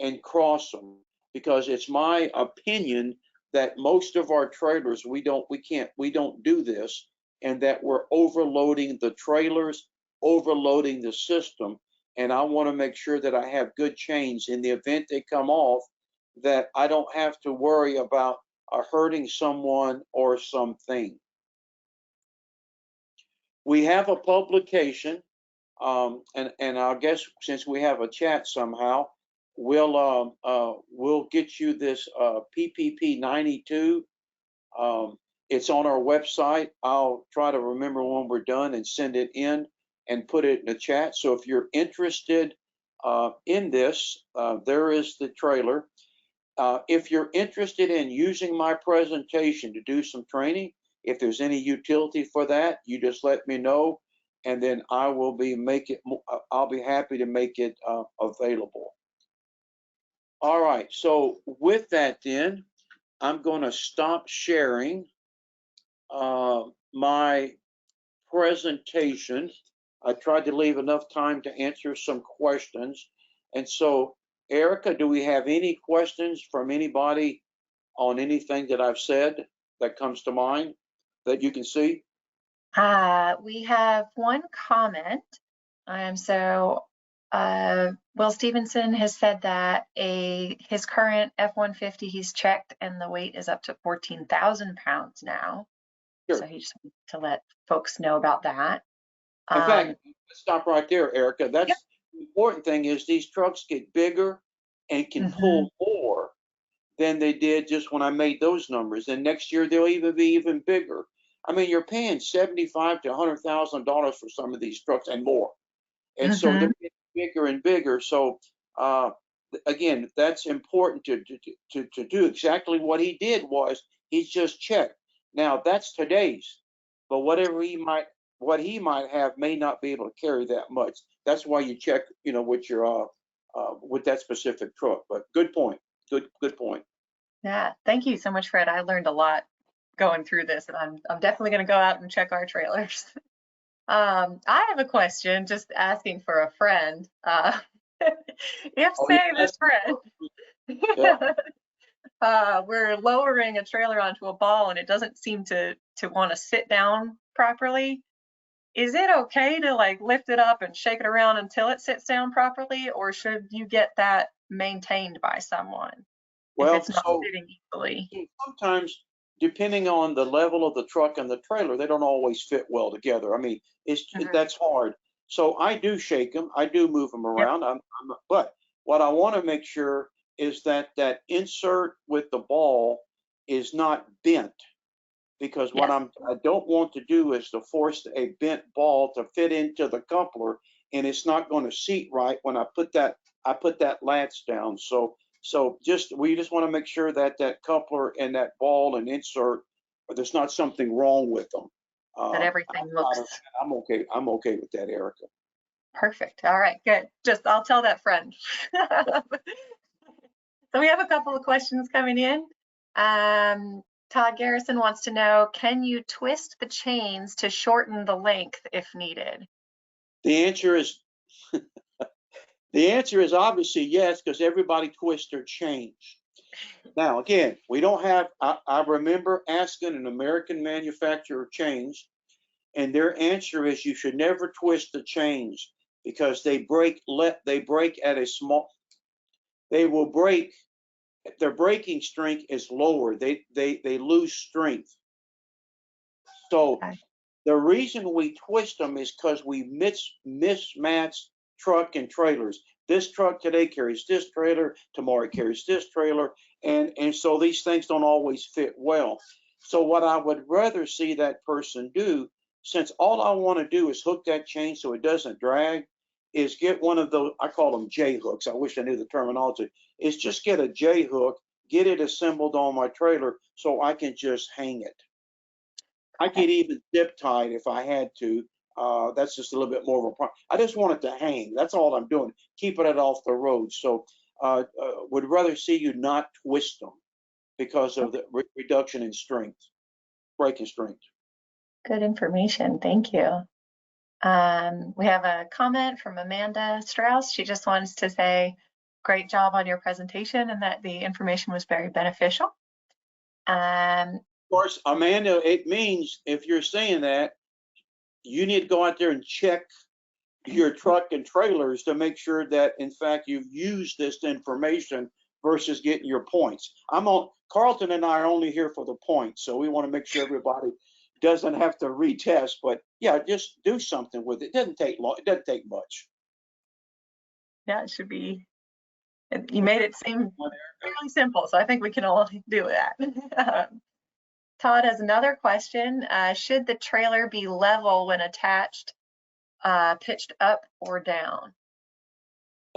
and cross them, because it's my opinion that most of our trailers we don't do this, and that we're overloading the trailers, overloading the system. And I want to make sure that I have good chains in the event they come off, that I don't have to worry about hurting someone or something. We have a publication, and I guess since we have a chat somehow, we'll get you this PPP 92. It's on our website. I'll try to remember when we're done and send it in and put it in the chat. So if you're interested in this, there is the trailer. If you're interested in using my presentation to do some training, if there's any utility for that, you just let me know, and then I'll be happy to make it available. All right, so with that then, I'm going to stop sharing my presentation. I tried to leave enough time to answer some questions. And so, Erica, do we have any questions from anybody on anything that I've said that comes to mind that you can see? We have one comment. Will Stevenson has said that his current F-150 he's checked and the weight is up to 14,000 pounds now. Sure. So he just wants to let folks know about that. In fact, stop right there, Erica. That's the important thing is these trucks get bigger and can pull more than they did just when I made those numbers. And next year they'll even be even bigger. I mean, you're paying $75,000 to $100,000 for some of these trucks and more. And so they're getting bigger and bigger. So again, that's important to do exactly what he did was he's just checked. Now that's today's, but whatever what he might have may not be able to carry that much. That's why you check, with your with that specific truck. But good point. Good point. Yeah, thank you so much, Fred. I learned a lot going through this, and I'm definitely going to go out and check our trailers. I have a question, just asking for a friend. If say this friend, we're lowering a trailer onto a ball and it doesn't seem to want to sit down properly, is it okay to like lift it up and shake it around until it sits down properly, or should you get that maintained by someone if it's not sitting easily? Sometimes, depending on the level of the truck and the trailer, they don't always fit well together. I mean, that's hard. So I do shake them. I do move them around. But what I want to make sure is that that insert with the ball is not bent, because what I don't want to do is to force a bent ball to fit into the coupler, and it's not going to seat right when I put that latch down. So we just want to make sure that that coupler and that ball and insert, there's not something wrong with them. That everything looks. I'm okay. I'm okay with that, Erica. Perfect. All right, good. I'll tell that friend. So we have a couple of questions coming in. Todd Garrison wants to know, can you twist the chains to shorten the length if needed? The answer is obviously yes, because everybody twists their chains. Now, again, we don't have, I remember asking an American manufacturer of chains, and their answer is you should never twist the chains because they break at a small, they will break, their breaking strength is lower. They lose strength. So the reason we twist them is because we mismatch truck and trailers. This truck today carries this trailer, tomorrow it carries this trailer, and so these things don't always fit well. So what I would rather see that person do, since all I want to do is hook that chain so it doesn't drag, is get one of those, I call them J hooks. I wish I knew the terminology. Is just get a J hook, get it assembled on my trailer so I can just hang it. I could even zip tie it if I had to. That's just a little bit more of a problem. I just want it to hang. That's all I'm doing. Keeping it off the road. So would rather see you not twist them because of the reduction in strength, braking strength. Good information. Thank you. We have a comment from Amanda Strauss. She just wants to say, great job on your presentation and that the information was very beneficial. Of course, Amanda, it means if you're saying that, you need to go out there and check your truck and trailers to make sure that, in fact, you've used this information versus getting your points. Carlton and I are only here for the points, so we want to make sure everybody doesn't have to retest. But yeah, just do something with it. It doesn't take long. It doesn't take much. Yeah, it should be. You made it seem fairly simple, so I think we can all do that. Todd has another question. Should the trailer be level when attached, pitched up or down?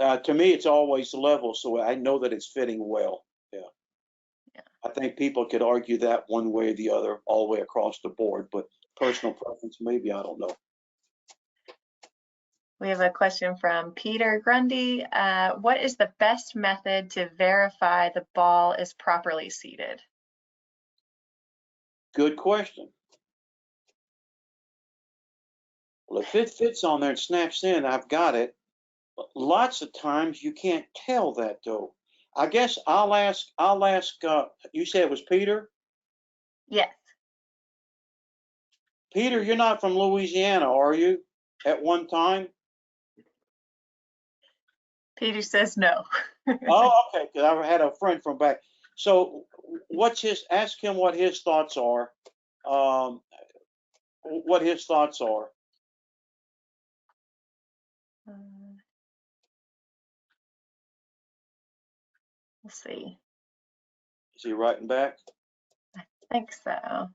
To me, it's always level, so I know that it's fitting well. Yeah. I think people could argue that one way or the other, all the way across the board, but personal preference, maybe, I don't know. We have a question from Peter Grundy. What is the best method to verify the ball is properly seated? Good question. Well, if it fits on there and snaps in, I've got it. Lots of times you can't tell that though. I guess I'll ask, you said it was Peter? Yes. Peter, you're not from Louisiana, are you? At one time? Peter says no. Oh, okay, because I had a friend from back. So ask him what his thoughts are. What his thoughts are. We'll see. Is he writing back? I think so.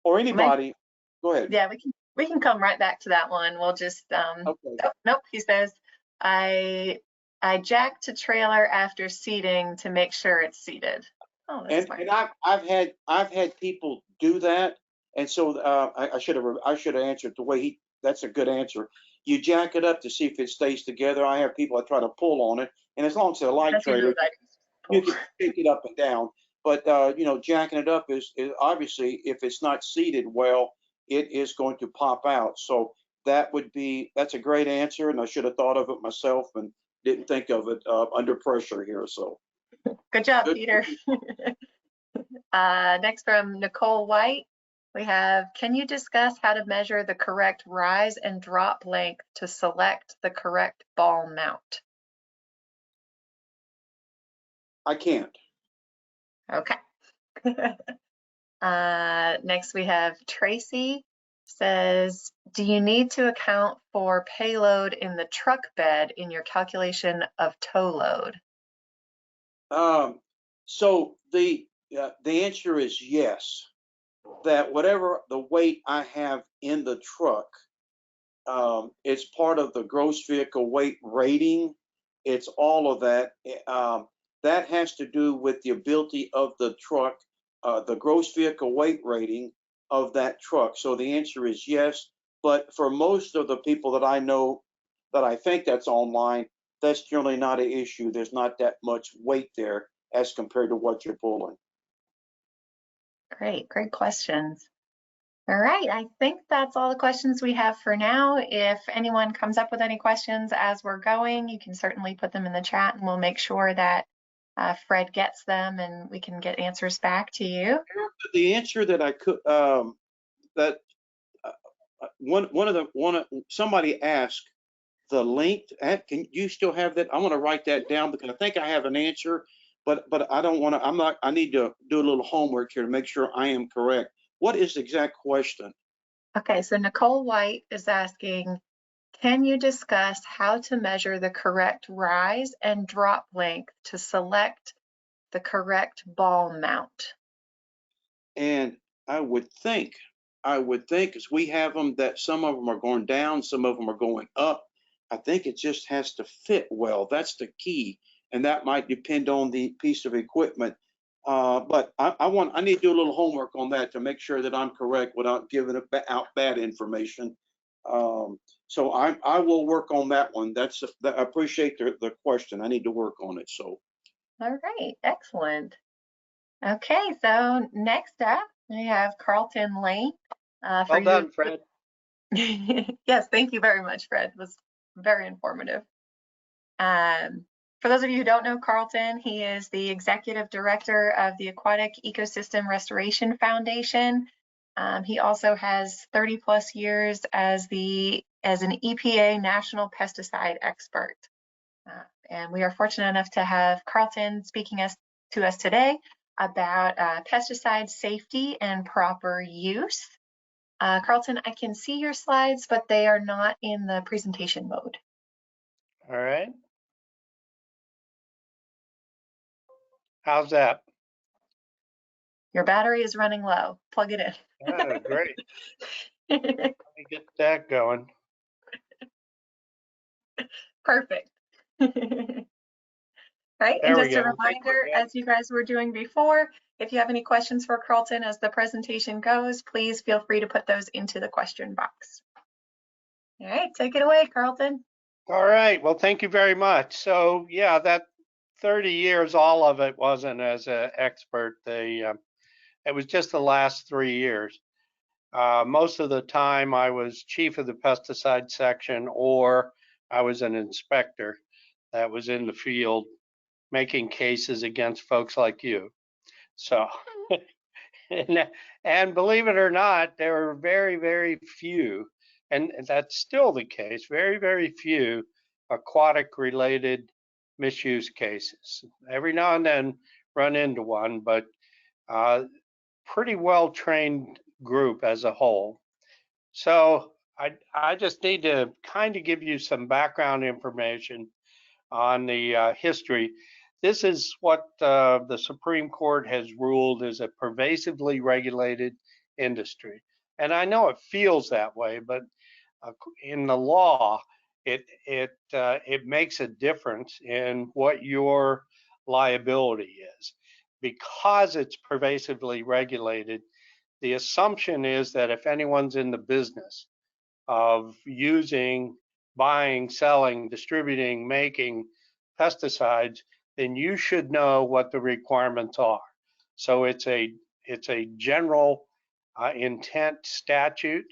Or anybody? Go ahead. Yeah, we can come right back to that one. We'll just Okay. oh, nope, he says I jacked a trailer after seating to make sure it's seated. Oh, that's fine. And I've had people do that, and so I should have answered the way that's a good answer. You jack it up to see if it stays together. I have people that try to pull on it, and as long as it's a light trailer, you can pick it up and down. But jacking it up is obviously, if it's not seated well, it is going to pop out. So that's a great answer, and I should have thought of it myself and didn't think of it under pressure here. So good job, Peter. Next from Nicole White, we have, can you discuss how to measure the correct rise and drop length to select the correct ball mount? I can't. Okay. Next we have Tracy, says, do you need to account for payload in the truck bed in your calculation of tow load? So the answer is yes. That whatever the weight I have in the truck, it's part of the gross vehicle weight rating. It's all of that. That has to do with the ability of the truck, the gross vehicle weight rating of that truck. So the answer is yes. But for most of the people that I know, that I think that's online, that's generally not an issue. There's not that much weight there as compared to what you're pulling. Great questions. All right, I think that's all the questions we have for now. If anyone comes up with any questions as we're going, you can certainly put them in the chat and we'll make sure that Fred gets them and we can get answers back to you. The answer that I could, somebody asked the length. Can you still have that? I want to write that down because I think I have an answer, but I don't want to. I need to do a little homework here to make sure I am correct. What is the exact question? Okay, so Nicole White is asking, can you discuss how to measure the correct rise and drop length to select the correct ball mount? And I would think, as we have them, that some of them are going down, some of them are going up. I think it just has to fit well. That's the key. And that might depend on the piece of equipment. But I need to do a little homework on that to make sure that I'm correct without giving out bad information. So I will work on that one. I appreciate the question. I need to work on it. So. All right, excellent. Okay, so next up we have Carlton Layne. Well done, Fred. Yes, thank you very much, Fred. It was very informative. For those of you who don't know Carlton, he is the executive director of the Aquatic Ecosystem Restoration Foundation. He also has 30 plus years as an EPA national pesticide expert. And we are fortunate enough to have Carlton speaking to us today about pesticide safety and proper use. Carlton, I can see your slides, but they are not in the presentation mode. All right. How's that? Your battery is running low. Plug it in. Oh, great. Let me get that going. Perfect. Right, and just a reminder, as you guys were doing before, if you have any questions for Carlton as the presentation goes, please feel free to put those into the question box. All right, take it away, Carlton. All right, well, thank you very much. So yeah, that 30 years, all of it wasn't as an expert. It was just the last 3 years. Most of the time I was chief of the pesticide section, or I was an inspector that was in the field making cases against folks like you. So And believe it or not, there are very, very few, and that's still the case, very, very few aquatic related misuse cases. Every now and then run into one, but pretty well trained group as a whole. So I just need to kind of give you some background information on the history. This is what the Supreme Court has ruled is a pervasively regulated industry. And I know it feels that way, but in the law, it makes a difference in what your liability is. Because it's pervasively regulated, the assumption is that if anyone's in the business of using, buying, selling, distributing, making pesticides, then you should know what the requirements are. So it's a general intent statute,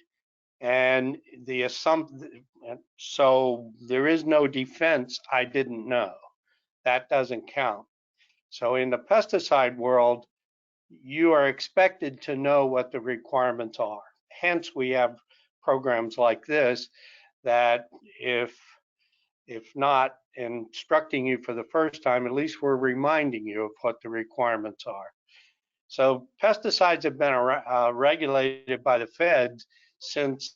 and so there is no defense. I didn't know. That doesn't count. So in the pesticide world, you are expected to know what the requirements are. Hence, we have programs like this that if not instructing you for the first time, at least we're reminding you of what the requirements are. So pesticides have been regulated by the feds since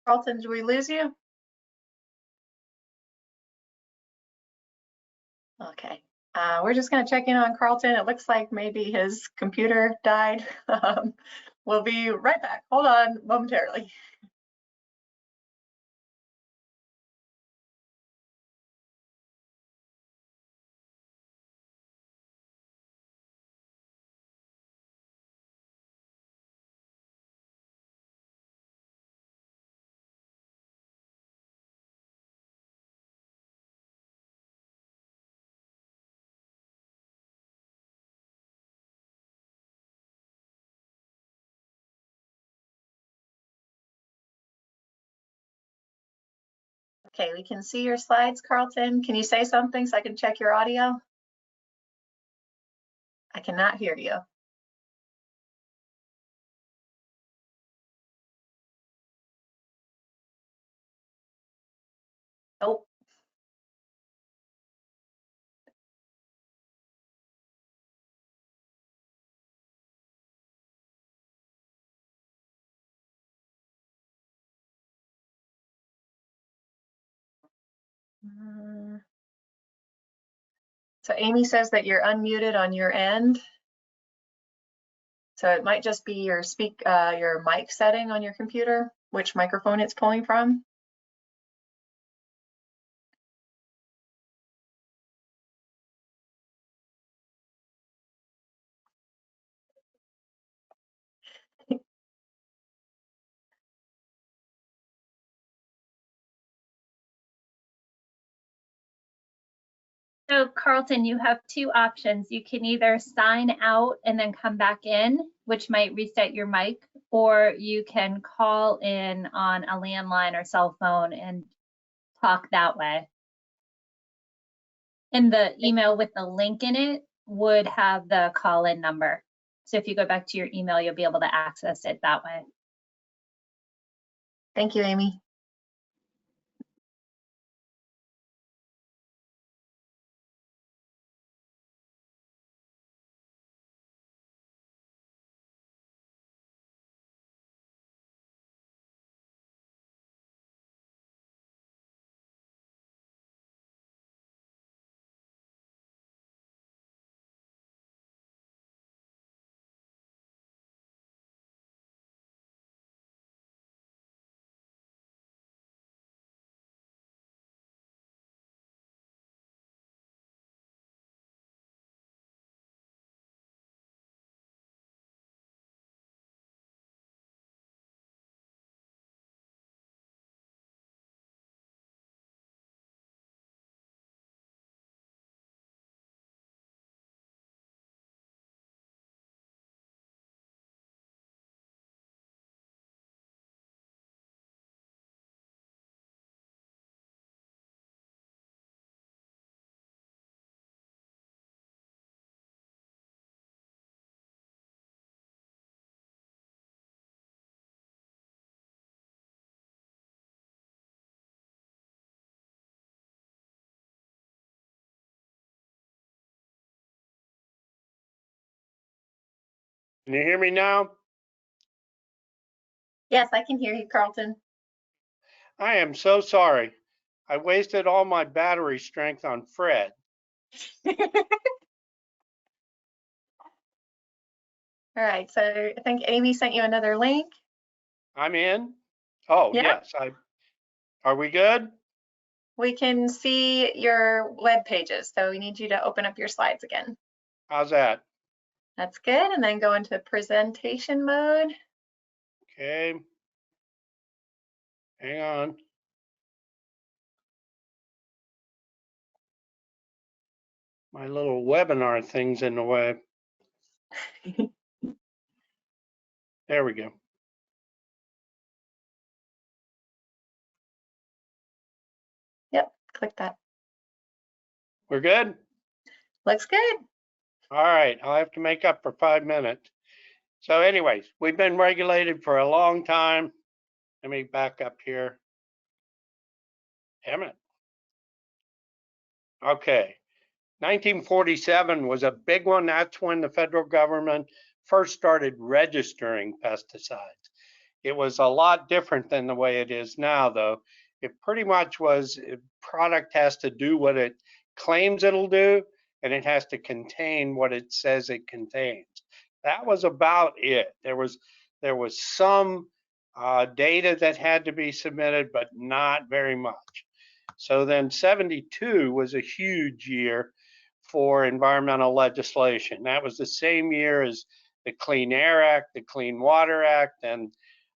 Carlton, did we lose you? Okay. We're just going to check in on Carlton. It looks like maybe his computer died. We'll be right back. Hold on momentarily. Okay, we can see your slides, Carlton. Can you say something so I can check your audio? I cannot hear you. Oh. So Amy says that you're unmuted on your end. So it might just be your your mic setting on your computer, which microphone it's pulling from. So Carlton, you have two options. You can either sign out and then come back in, which might reset your mic, or you can call in on a landline or cell phone and talk that way. And the email with the link in it would have the call-in number. So if you go back to your email, you'll be able to access it that way. Thank you, Amy. Can you hear me now? Yes, I can hear you, Carlton. I am so sorry. I wasted all my battery strength on Fred. All right, so I think Amy sent you another link. I'm in. Oh, Yeah. yes. Are we good? We can see your web pages, so we need you to open up your slides again. How's that? That's good, and then go into presentation mode. Okay. Hang on. My little webinar thing's in the way. There we go. Yep, click that. We're good? Looks good. All right. I'll have to make up for 5 minutes. So anyways, we've been regulated for a long time. Let me back up here. Damn it. Okay. 1947 was a big one. That's when the federal government first started registering pesticides. It was a lot different than the way it is now, though. It pretty much was a product has to do what it claims it'll do, and it has to contain what it says it contains. That was about it. There was some data that had to be submitted, but not very much. So then 72 was a huge year for environmental legislation. That was the same year as the Clean Air Act, the Clean Water Act, and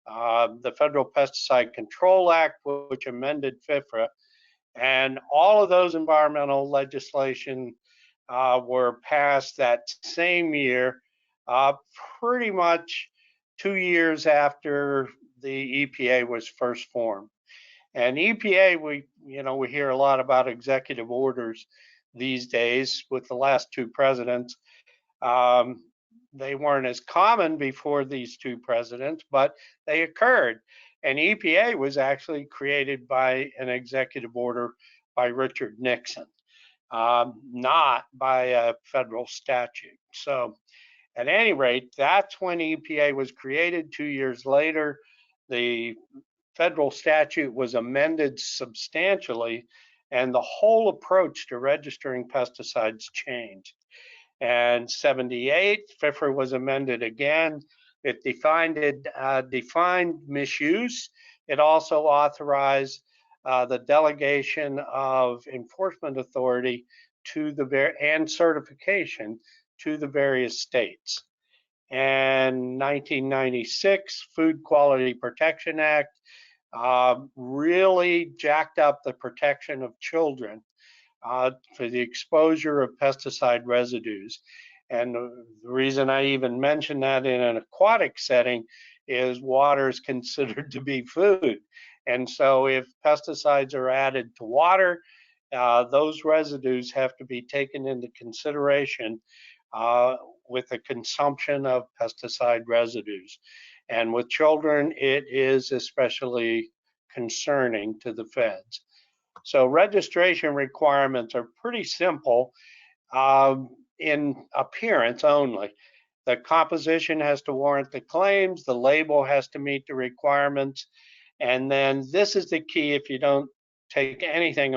the Federal Pesticide Control Act, which amended FIFRA. And all of those environmental legislation were passed that same year, pretty much 2 years after the EPA was first formed. And EPA, we hear a lot about executive orders these days with the last 2 presidents. They weren't as common before these 2 presidents, but they occurred. And EPA was actually created by an executive order by Richard Nixon, not by a federal statute. So at any rate, that's when EPA was created. 2 years later, the federal statute was amended substantially, and the whole approach to registering pesticides changed. And 78, FIFRA was amended again. It defined misuse. It also authorized the delegation of enforcement authority to and certification to the various states. And 1996, Food Quality Protection Act really jacked up the protection of children for the exposure of pesticide residues. And the reason I even mention that in an aquatic setting is water is considered to be food. And so if pesticides are added to water, those residues have to be taken into consideration with the consumption of pesticide residues. And with children, it is especially concerning to the feds. So registration requirements are pretty simple in appearance only. The composition has to warrant the claims, the label has to meet the requirements, and then this is the key if you don't take anything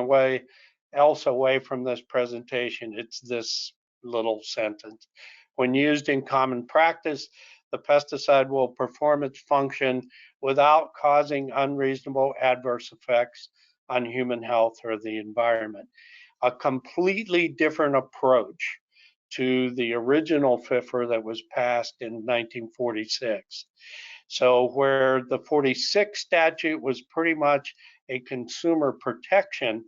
else away from this presentation, it's this little sentence. When used in common practice, the pesticide will perform its function without causing unreasonable adverse effects on human health or the environment. A completely different approach to the original FIFRA that was passed in 1946. So where the 46 statute was pretty much a consumer protection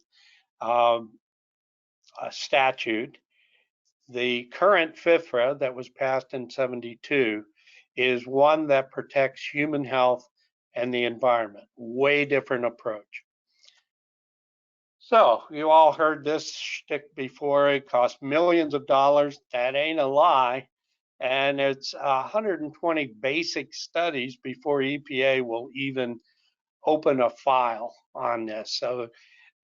statute, the current FIFRA that was passed in 72 is one that protects human health and the environment. Way different approach. So you all heard this shtick before. It costs millions of dollars. That ain't a lie. And it's 120 basic studies before EPA will even open a file on this. So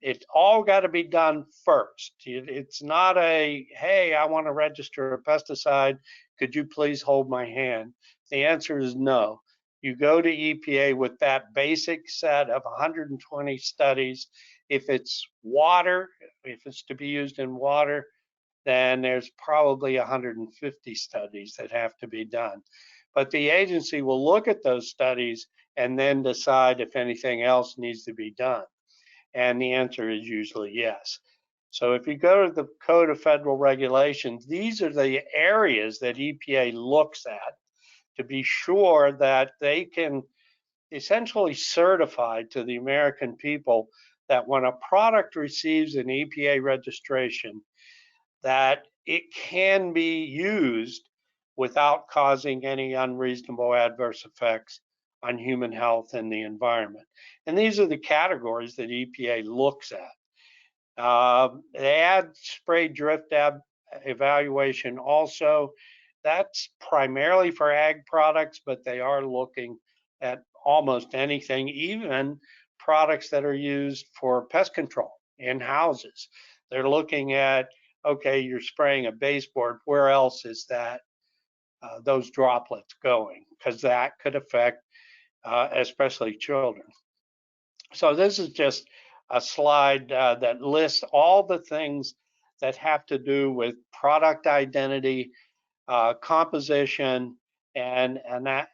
It's all got to be done first. It's not a, hey, I want to register a pesticide. Could you please hold my hand? The answer is no. You go to EPA with that basic set of 120 studies. If it's water, if it's to be used in water, then there's probably 150 studies that have to be done. But the agency will look at those studies and then decide if anything else needs to be done. And the answer is usually yes. So if you go to the Code of Federal Regulations, these are the areas that EPA looks at to be sure that they can essentially certify to the American people that when a product receives an EPA registration, that it can be used without causing any unreasonable adverse effects on human health and the environment. And these are the categories that EPA looks at. They add spray drift evaluation also. That's primarily for ag products, but they are looking at almost anything, even products that are used for pest control in houses. They're looking at, okay, you're spraying a baseboard, where else is that those droplets going? Because that could affect especially children. So this is just a slide that lists all the things that have to do with product identity, composition, and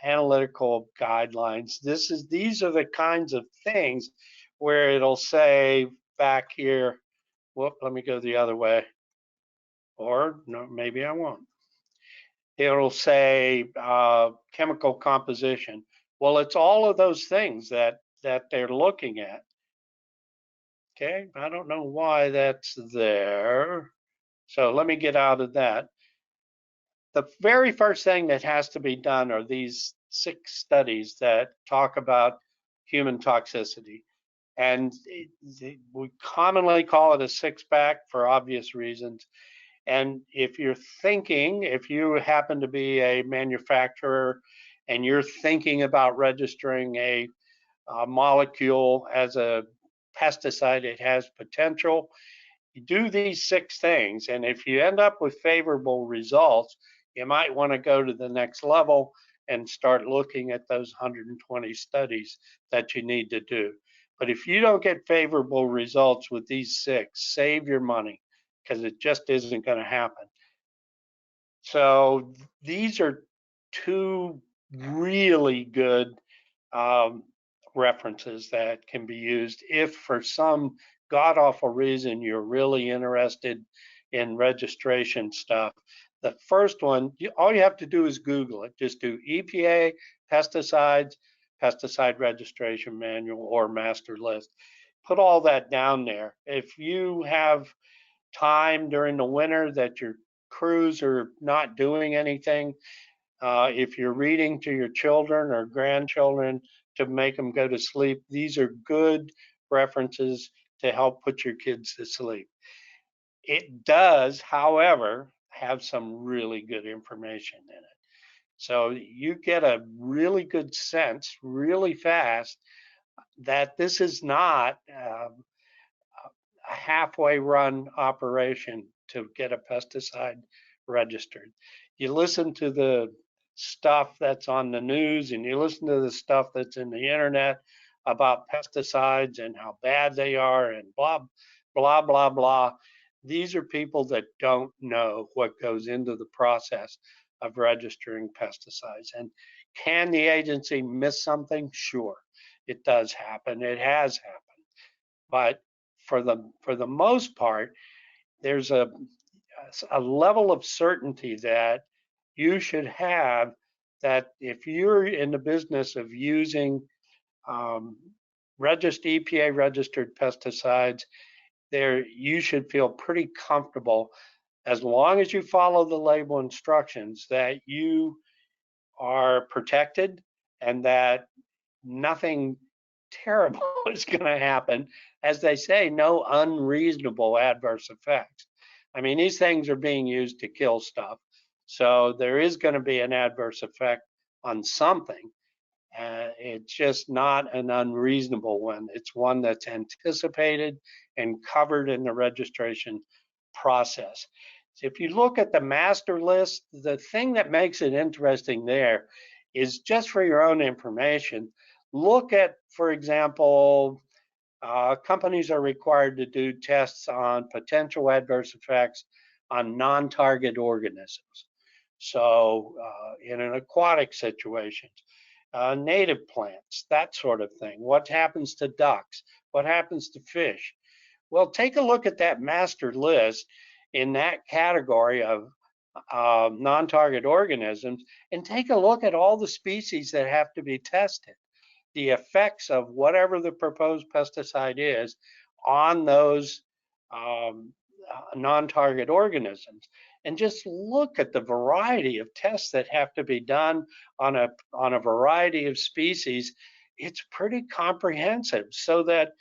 analytical guidelines. These are the kinds of things where it'll say back here, whoop, let me go the other way, or no, maybe I won't. It'll say chemical composition. Well, it's all of those things that they're looking at. Okay, I don't know why that's there. So let me get out of that. The very first thing that has to be done are these 6 studies that talk about human toxicity. And we commonly call it a 6-pack for obvious reasons. And if you're thinking, if you happen to be a manufacturer and you're thinking about registering a molecule as a pesticide, it has potential. You do these 6 things, and if you end up with favorable results, you might want to go to the next level and start looking at those 120 studies that you need to do. But if you don't get favorable results with these 6, save your money, because it just isn't going to happen. So these are 2 really good references that can be used if for some god-awful reason you're really interested in registration stuff. The first one, all you have to do is Google it. Just do EPA, pesticides, pesticide registration manual, or master list. Put all that down there. If you have time during the winter that your crews are not doing anything, if you're reading to your children or grandchildren to make them go to sleep, these are good references to help put your kids to sleep. It does, however, have some really good information in it. So you get a really good sense really fast that this is not a halfway run operation to get a pesticide registered. You listen to the stuff that's on the news and you listen to the stuff that's in the internet about pesticides and how bad they are and blah, blah, blah, blah. These are people that don't know what goes into the process of registering pesticides. And can the agency miss something? Sure, it does happen. It has happened. But for the most part, there's a level of certainty that you should have, that if you're in the business of using EPA registered pesticides, there you should feel pretty comfortable, as long as you follow the label instructions, that you are protected and that nothing terrible is going to happen. As they say, no unreasonable adverse effects. I mean, these things are being used to kill stuff. So there is going to be an adverse effect on something. It's just not an unreasonable one. It's one that's anticipated and covered in the registration process. So if you look at the master list, the thing that makes it interesting there is, just for your own information, look at, for example, companies are required to do tests on potential adverse effects on non-target organisms. So in an aquatic situation, native plants, that sort of thing. What happens to ducks? What happens to fish? Well, take a look at that master list in that category of non-target organisms, and take a look at all the species that have to be tested, the effects of whatever the proposed pesticide is on those non-target organisms, and just look at the variety of tests that have to be done on a variety of species. It's pretty comprehensive, so that,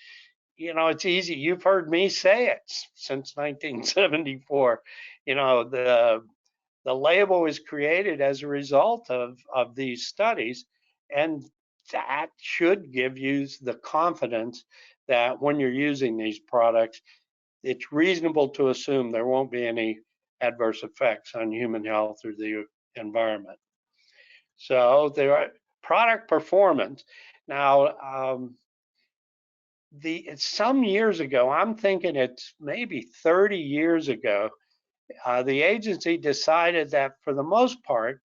you know, it's easy. You've heard me say it since 1974. You know, the label was created as a result of these studies, and that should give you the confidence that when you're using these products, it's reasonable to assume there won't be any adverse effects on human health or the environment. So there are product performance. Now, some years ago, I'm thinking it's maybe 30 years ago, the agency decided that for the most part,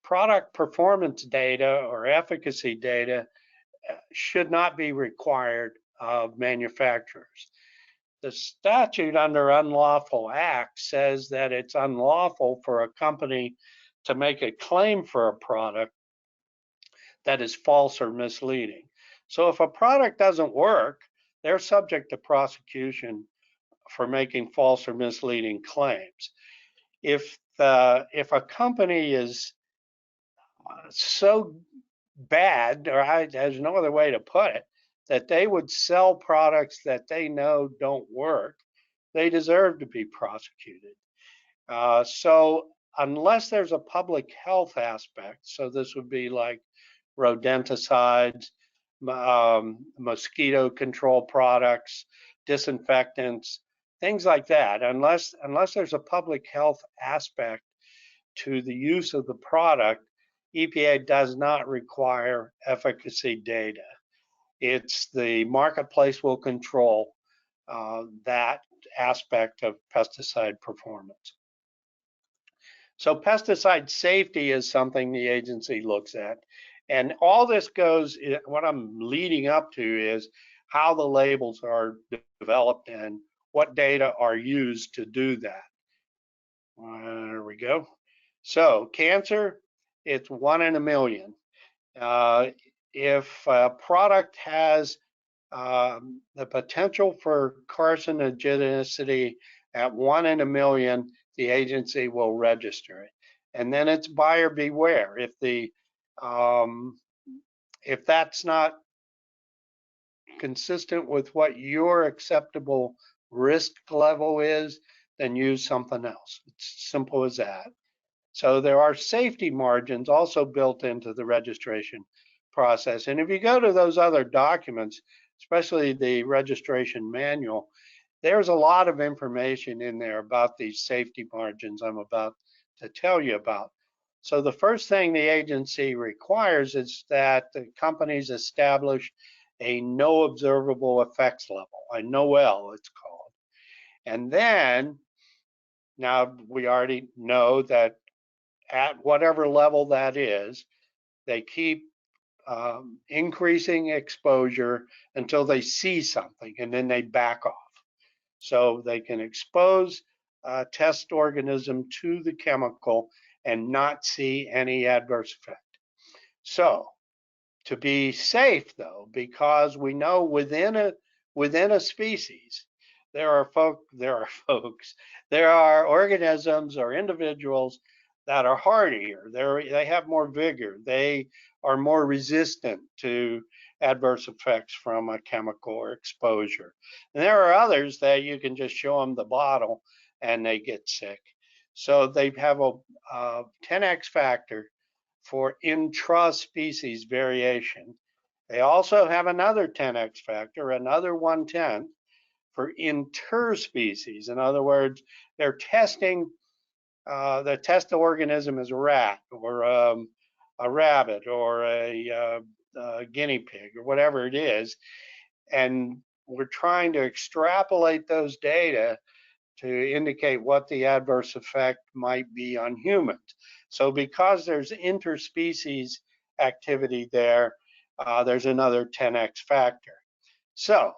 product performance data or efficacy data should not be required of manufacturers. The statute under unlawful acts says that it's unlawful for a company to make a claim for a product that is false or misleading. So if a product doesn't work, they're subject to prosecution for making false or misleading claims. If a company is so bad, or there's no other way to put it, that they would sell products that they know don't work, they deserve to be prosecuted. So unless there's a public health aspect, so this would be like rodenticides, mosquito control products, disinfectants, things like that, unless there's a public health aspect to the use of the product, EPA does not require efficacy data. It's the marketplace will control that aspect of pesticide performance. So pesticide safety is something the agency looks at. And all this goes, what I'm leading up to is how the labels are developed and what data are used to do that. There we go. So cancer, it's 1 in a million. If a product has the potential for carcinogenicity at 1 in a million, the agency will register it. And then it's buyer beware. If that's not consistent with what your acceptable risk level is, then use something else. It's simple as that. So there are safety margins also built into the registration process. And if you go to those other documents, especially the registration manual, there's a lot of information in there about these safety margins I'm about to tell you about. So the first thing the agency requires is that the companies establish a no observable effects level, a NOEL it's called. And then, now we already know that at whatever level that is, they keep increasing exposure until they see something, and then they back off. So they can expose a test organism to the chemical and not see any adverse effect. So to be safe though, because we know within a species, there are organisms or individuals that are hardier, they have more vigor, they are more resistant to adverse effects from a chemical or exposure. And there are others that you can just show them the bottle and they get sick. So they have a 10x factor for intra-species variation. They also have another 10x factor, another 1/10 for interspecies. In other words, they're testing, the test organism is a rat or a rabbit or a guinea pig or whatever it is. And we're trying to extrapolate those data to indicate what the adverse effect might be on humans. So because there's interspecies activity there, there's another 10x factor. So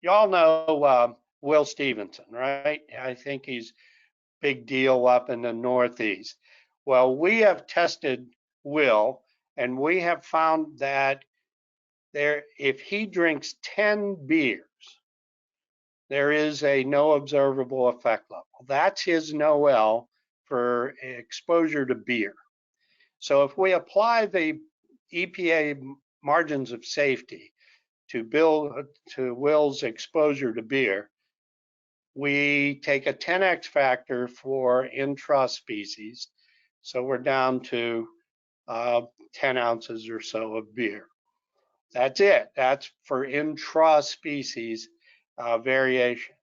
y'all know Will Stevenson, right? I think he's big deal up in the Northeast. Well, we have tested Will, and we have found that if he drinks 10 beers, there is a no observable effect level. That's his NOEL for exposure to beer. So if we apply the EPA margins of safety to Will's exposure to beer, we take a 10x factor for intraspecies. So we're down to 10 ounces or so of beer. That's it. That's for intraspecies variation.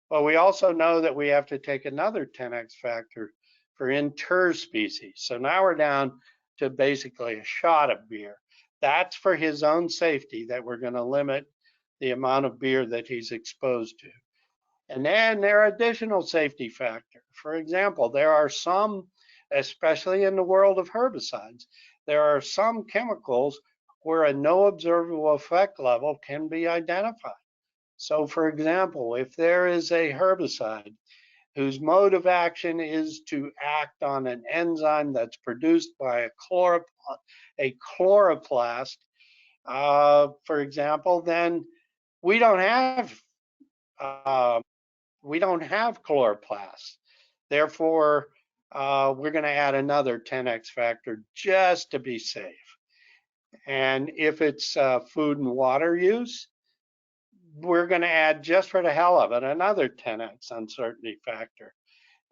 But we also know that we have to take another 10x factor for interspecies. So now we're down to basically a shot of beer. That's for his own safety, that we're going to limit the amount of beer that he's exposed to. And then there are additional safety factors. For example, there are some, especially in the world of herbicides, there are some chemicals where a no observable effect level can be identified. So for example, if there is a herbicide whose mode of action is to act on an enzyme that's produced by a chloroplast, for example, then we don't have chloroplasts. Therefore, we're going to add another 10x factor just to be safe. And if it's food and water use, we're going to add, just for the hell of it, another 10x uncertainty factor.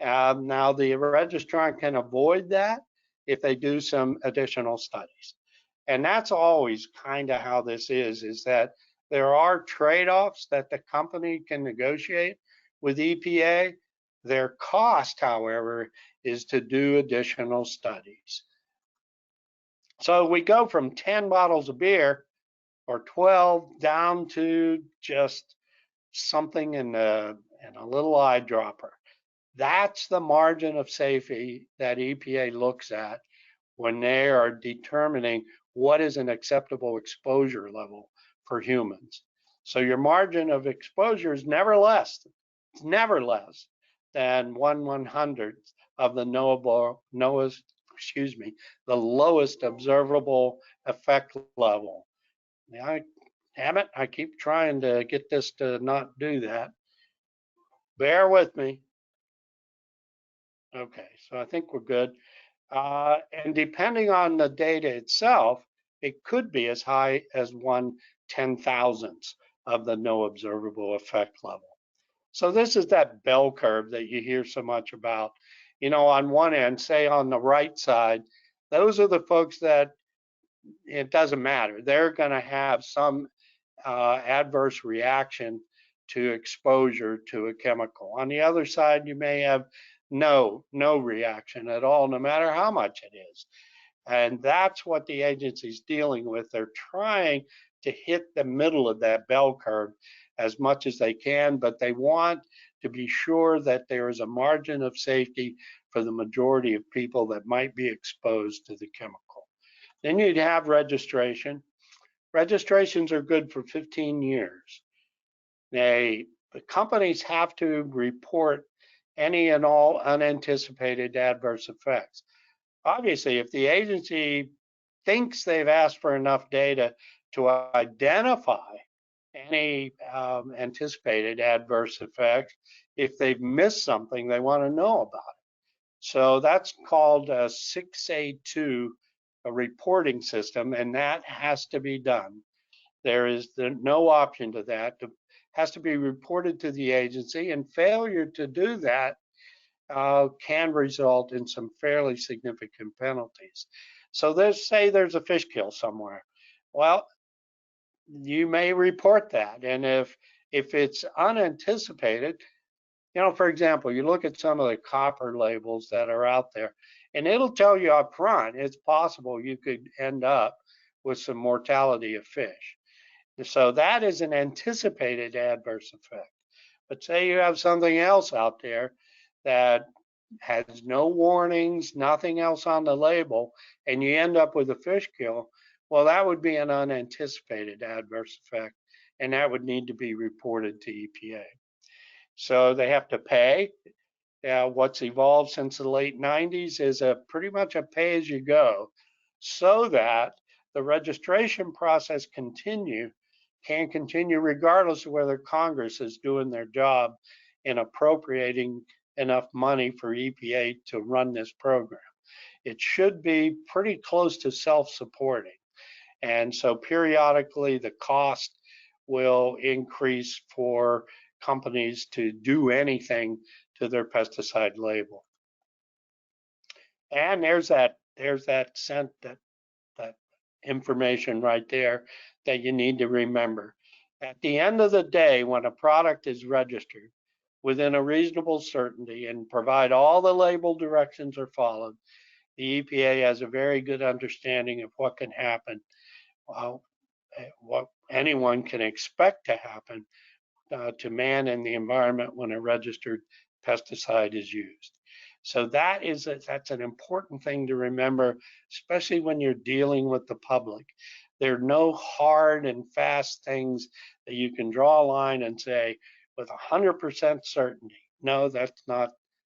Now, the registrant can avoid that if they do some additional studies. And that's always kind of how this is that there are trade-offs that the company can negotiate with EPA. Their cost, however, is to do additional studies. So we go from 10 bottles of beer or 12 down to just something in a little eyedropper. That's the margin of safety that EPA looks at when they are determining what is an acceptable exposure level for humans. So your margin of exposure is never less than 1/100th of the the lowest observable effect level. Damn it, I keep trying to get this to not do that. Bear with me. Okay, so I think we're good. And depending on the data itself, it could be as high as 1/10,000th of the no observable effect level. So this is that bell curve that you hear so much about. You know, on one end, say on the right side, those are the folks that it doesn't matter. They're going to have some adverse reaction to exposure to a chemical. On the other side, you may have no reaction at all, no matter how much it is. And that's what the agency's dealing with. They're trying to hit the middle of that bell curve as much as they can, but they want to be sure that there is a margin of safety for the majority of people that might be exposed to the chemical. Then you'd have registration. Registrations are good for 15 years. The companies have to report any and all unanticipated adverse effects. Obviously, if the agency thinks they've asked for enough data to identify any anticipated adverse effects, if they've missed something, they want to know about it. So that's called a 6A2, a reporting system, and that has to be done. There is no option to that. It has to be reported to the agency, and failure to do that can result in some fairly significant penalties. So let's say there's a fish kill somewhere. Well, you may report that, and if If it's unanticipated, for example, you look at some of the copper labels that are out there, and it'll tell you up front, it's possible you could end up with some mortality of fish. So that is an anticipated adverse effect. But say you have something else out there that has no warnings, nothing else on the label, and you end up with a fish kill, well, that would be an unanticipated adverse effect, and that would need to be reported to EPA. So they have to pay. What's evolved since the late 90s is pretty much a pay-as-you-go, so that the registration process can continue regardless of whether Congress is doing their job in appropriating enough money for EPA to run this program. It should be pretty close to self-supporting. And so periodically the cost will increase for companies to do anything to their pesticide label. And there's that information right there that you need to remember. At the end of the day, when a product is registered within a reasonable certainty and provide all the label directions are followed, the EPA has a very good understanding of what can happen, what anyone can expect to happen to man and the environment when a registered pesticide is used. So that's an important thing to remember, especially when you're dealing with the public. There are no hard and fast things that you can draw a line and say with 100% certainty. No, that's not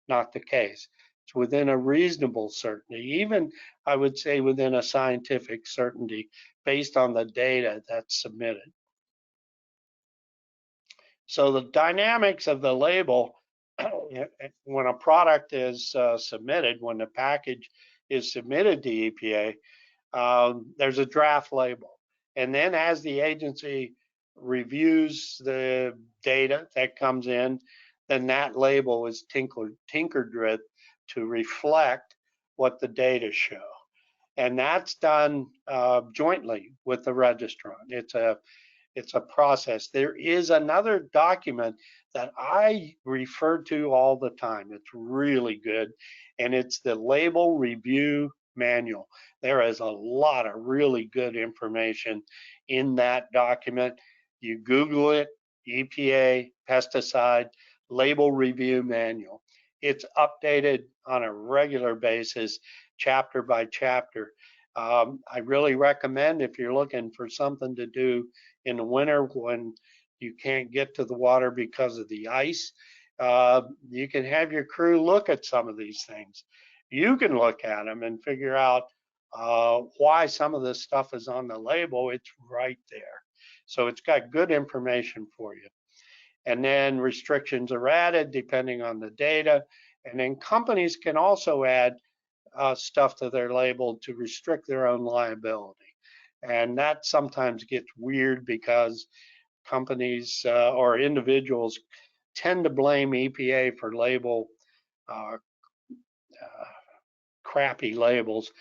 the case. It's within a reasonable certainty, even I would say within a scientific certainty based on the data that's submitted. So the dynamics of the label, when a product is submitted, when the package is submitted to EPA, there's a draft label. And then as the agency reviews the data that comes in, then that label is tinkered with to reflect what the data show. And that's done jointly with the registrant. It's a process. There is another document that I refer to all the time. It's really good, and it's the Label Review Manual. There is a lot of really good information in that document. You Google it, EPA, Pesticide, Label Review Manual. It's updated on a regular basis, chapter by chapter. I really recommend, if you're looking for something to do in the winter when you can't get to the water because of the ice, you can have your crew look at some of these things. You can look at them and figure out why some of this stuff is on the label. It's right there. So it's got good information for you. And then restrictions are added depending on the data. And then companies can also add stuff to their label to restrict their own liability. And that sometimes gets weird because companies or individuals tend to blame EPA for label crappy labels,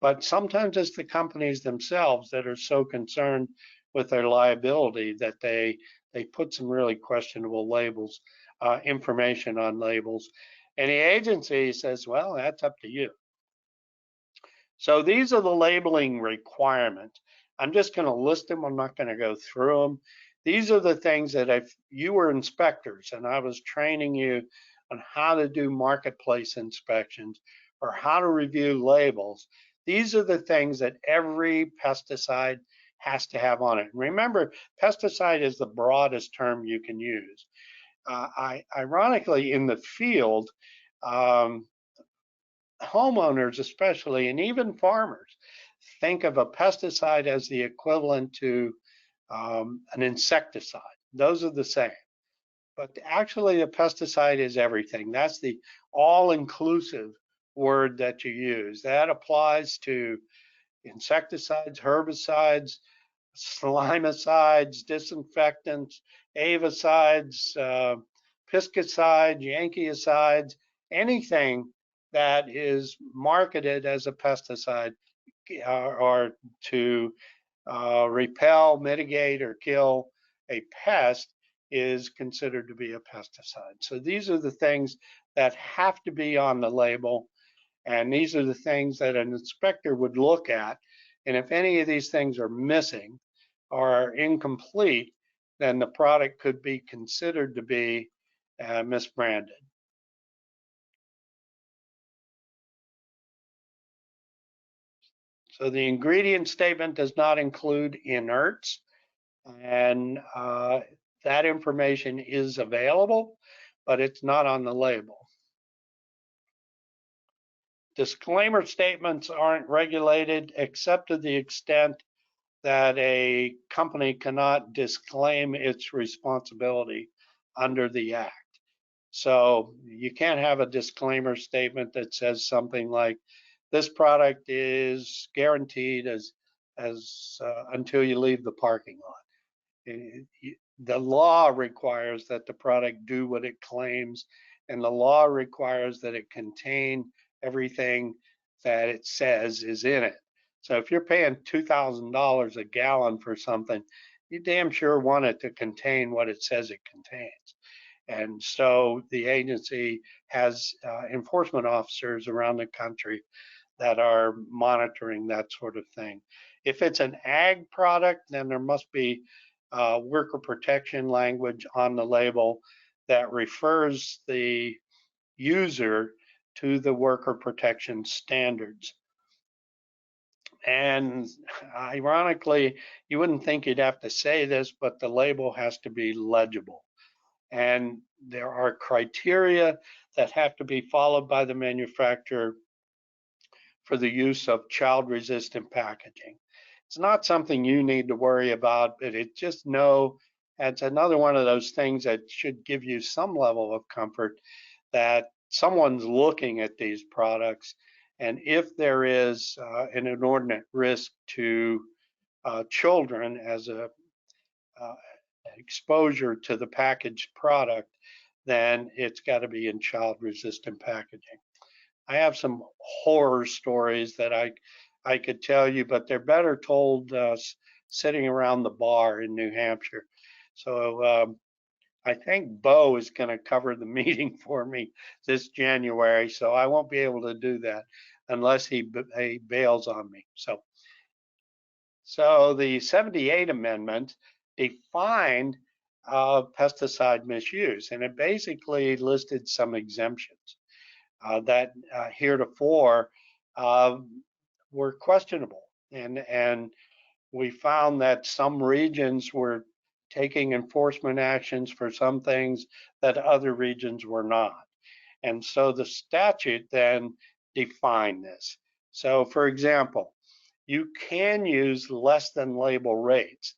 but sometimes it's the companies themselves that are so concerned with their liability that they put some really questionable labels, information on labels, and the agency says, well, that's up to you. So these are the labeling requirements. I'm just going to list them. I'm not going to go through them. These are the things that if you were inspectors and I was training you on how to do marketplace inspections or how to review labels, these are the things that every pesticide has to have on it. Remember, pesticide is the broadest term you can use. Ironically, in the field, homeowners especially, and even farmers, think of a pesticide as the equivalent to an insecticide. Those are the same. But actually, a pesticide is everything. That's the all-inclusive word that you use. That applies to insecticides, herbicides, slimicides, disinfectants, avicides, pesticide, yankeicides, anything that is marketed as a pesticide or to repel, mitigate, or kill a pest is considered to be a pesticide. So these are the things that have to be on the label, and these are the things that an inspector would look at. And if any of these things are missing or are incomplete, then the product could be considered to be misbranded. So the ingredient statement does not include inerts, and that information is available, but it's not on the label. Disclaimer statements aren't regulated except to the extent that a company cannot disclaim its responsibility under the Act. So you can't have a disclaimer statement that says something like, this product is guaranteed as until you leave the parking lot. The law requires that the product do what it claims, and the law requires that it contain everything that it says is in it. So if you're paying $2,000 a gallon for something, you damn sure want it to contain what it says it contains. And so the agency has enforcement officers around the country that are monitoring that sort of thing. If it's an ag product, then there must be worker protection language on the label that refers the user to the worker protection standards. And ironically, you wouldn't think you'd have to say this, but the label has to be legible. And there are criteria that have to be followed by the manufacturer for the use of child-resistant packaging. It's not something you need to worry about, but it's another one of those things that should give you some level of comfort that someone's looking at these products, and if there is an inordinate risk to children as a exposure to the packaged product, then it's got to be in child-resistant packaging. I have some horror stories that I could tell you, but they're better told sitting around the bar in New Hampshire. So I think Bo is going to cover the meeting for me this January, so I won't be able to do that unless he bails on me. So the 78 amendment defined pesticide misuse, and it basically listed some exemptions that heretofore were questionable. And we found that some regions were taking enforcement actions for some things that other regions were not. And so the statute then defined this. So for example, you can use less than label rates.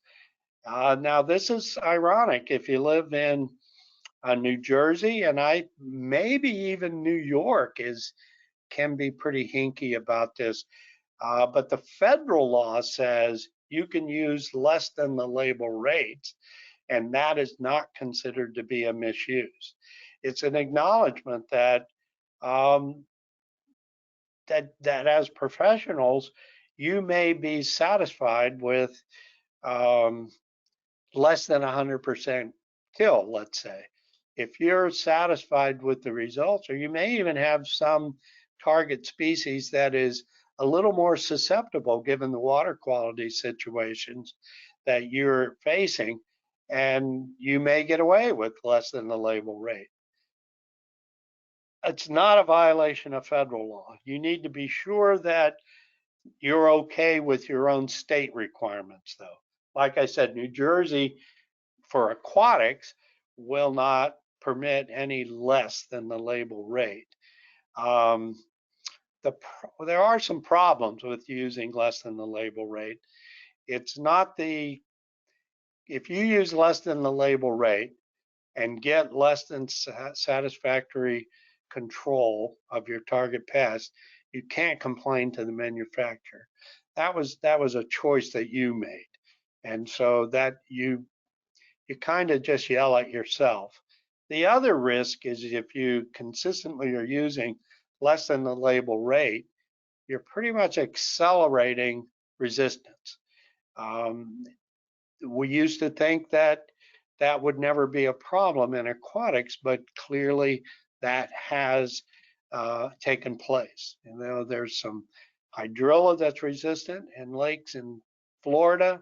Now this is ironic if you live in New Jersey, and maybe even New York can be pretty hinky about this. But the federal law says you can use less than the label rates, and that is not considered to be a misuse. It's an acknowledgement that that as professionals, you may be satisfied with less than 100% kill, let's say. If you're satisfied with the results, or you may even have some target species that is a little more susceptible given the water quality situations that you're facing, and you may get away with less than the label rate. It's not a violation of federal law. You need to be sure that you're okay with your own state requirements, though. Like I said, New Jersey, for aquatics, will not permit any less than the label rate. There are some problems with using less than the label rate. It's not if you use less than the label rate and get less than satisfactory control of your target pest, you can't complain to the manufacturer. That was a choice that you made. And so that you kind of just yell at yourself. The other risk is if you consistently are using less than the label rate, you're pretty much accelerating resistance. We used to think that that would never be a problem in aquatics, but clearly that has taken place. You know, there's some hydrilla that's resistant in lakes in Florida.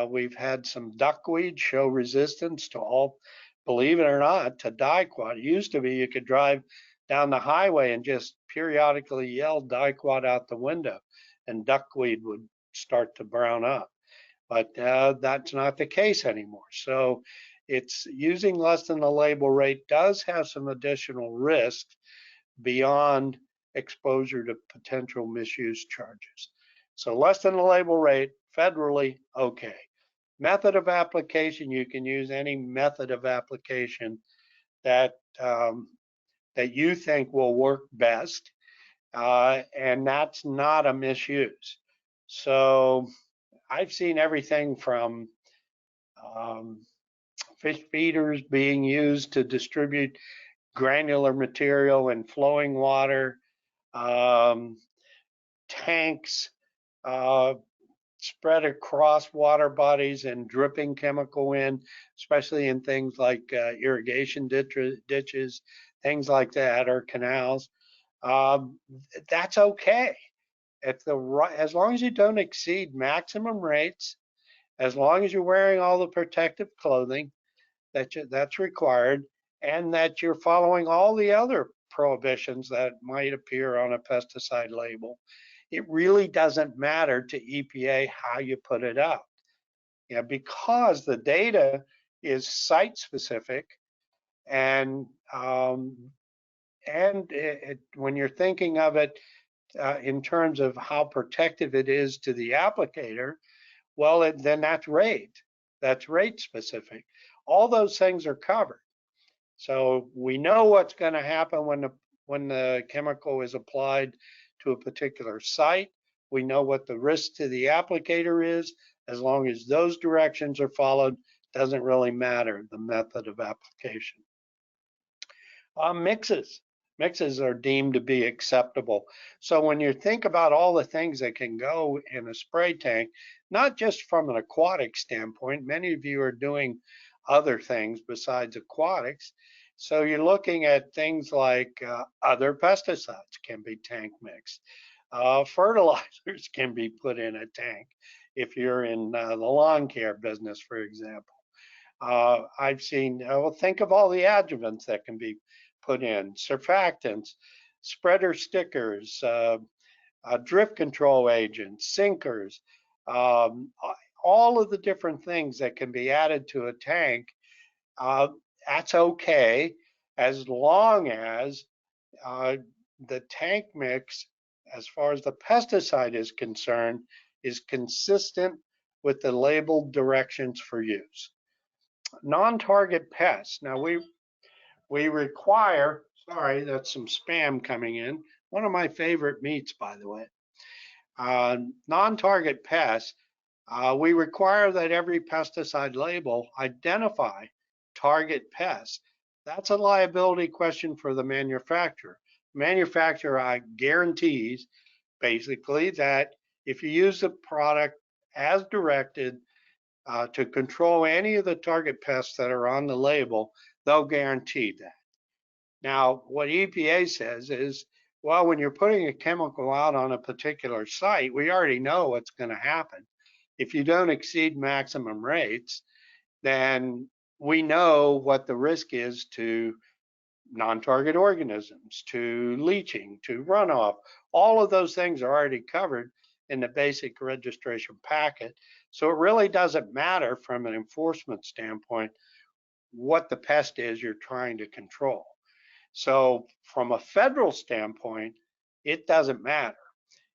We've had some duckweed show resistance to all, believe it or not, to diquat. It used to be you could drive down the highway and just periodically yell diquat out the window and duckweed would start to brown up. But that's not the case anymore. So it's using less than the label rate does have some additional risks beyond exposure to potential misuse charges. So less than the label rate, federally, okay. Method of application, you can use any method of application that that you think will work best, and that's not a misuse. So I've seen everything from fish feeders being used to distribute granular material in flowing water, tanks spread across water bodies and dripping chemical in, especially in things like irrigation ditches, things like that, or canals. That's okay. As long as you don't exceed maximum rates, as long as you're wearing all the protective clothing that's required, and that you're following all the other prohibitions that might appear on a pesticide label, it really doesn't matter to EPA how you put it out. Yeah, because the data is site specific, and when you're thinking of it in terms of how protective it is to the applicator, well, then that's rate specific. All those things are covered. So we know what's going to happen when the chemical is applied to a particular site. We know what the risk to the applicator is. As long as those directions are followed, doesn't really matter the method of application. Mixes are deemed to be acceptable. So when you think about all the things that can go in a spray tank, not just from an aquatic standpoint, many of you are doing other things besides aquatics. So you're looking at things like other pesticides can be tank mixed. Fertilizers can be put in a tank if you're in the lawn care business, for example. I've seen, well, think of all the adjuvants that can be put in, surfactants, spreader stickers, drift control agents, sinkers, all of the different things that can be added to a tank. That's okay, as long as the tank mix, as far as the pesticide is concerned, is consistent with the labeled directions for use. Non-target pests. Now we require, sorry, that's some spam coming in. One of my favorite meats, by the way. Non-target pests, we require that every pesticide label identify target pests. That's a liability question for the manufacturer. Manufacturer guarantees basically that if you use the product as directed to control any of the target pests that are on the label, they'll guarantee that. Now, what EPA says is, well, when you're putting a chemical out on a particular site, we already know what's going to happen. If you don't exceed maximum rates, then we know what the risk is to non-target organisms, to leaching, to runoff. All of those things are already covered in the basic registration packet. So it really doesn't matter from an enforcement standpoint what the pest is you're trying to control. So from a federal standpoint, it doesn't matter.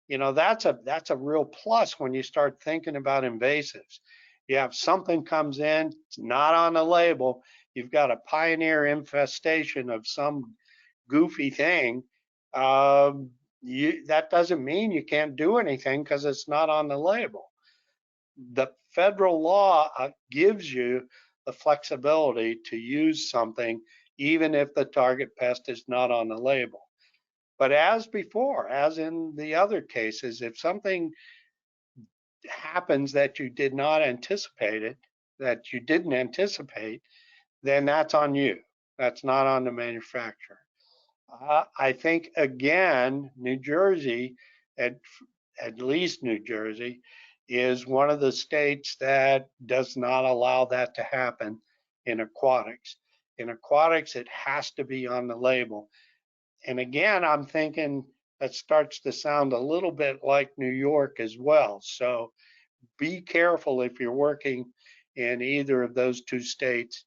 You know, that's a real plus when you start thinking about invasives. You have something comes in, it's not on the label, you've got a pioneer infestation of some goofy thing. That doesn't mean you can't do anything because it's not on the label. The federal law gives you the flexibility to use something even if the target pest is not on the label. But as before, as in the other cases, if something happens that you did not anticipate it, that you didn't anticipate, then that's on you. That's not on the manufacturer. I think, again, New Jersey, at least New Jersey, is one of the states that does not allow that to happen in aquatics. In aquatics, it has to be on the label. And again, I'm thinking that starts to sound a little bit like New York as well. So be careful if you're working in either of those two states,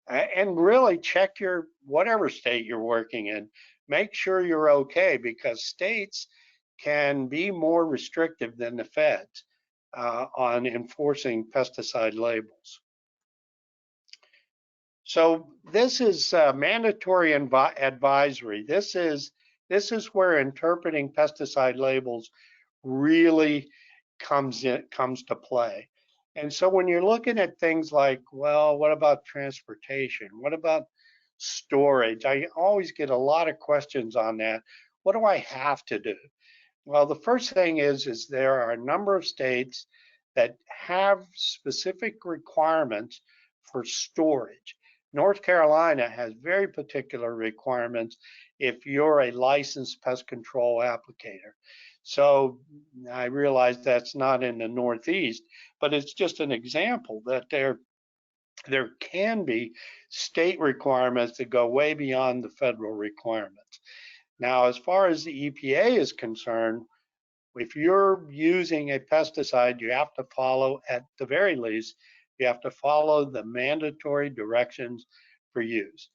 and really check your whatever state you're working in. Make sure you're okay, because states can be more restrictive than the feds on enforcing pesticide labels. So this is mandatory advisory. This is where interpreting pesticide labels really comes to play. And so when you're looking at things like, well, what about transportation? What about storage? I always get a lot of questions on that. What do I have to do? Well, the first thing is there are a number of states that have specific requirements for storage. North Carolina has very particular requirements if you're a licensed pest control applicator. So I realize that's not in the Northeast, but it's just an example that there can be state requirements that go way beyond the federal requirements. Now, as far as the EPA is concerned, if you're using a pesticide, you have to follow, at the very least, you have to follow the mandatory directions for use.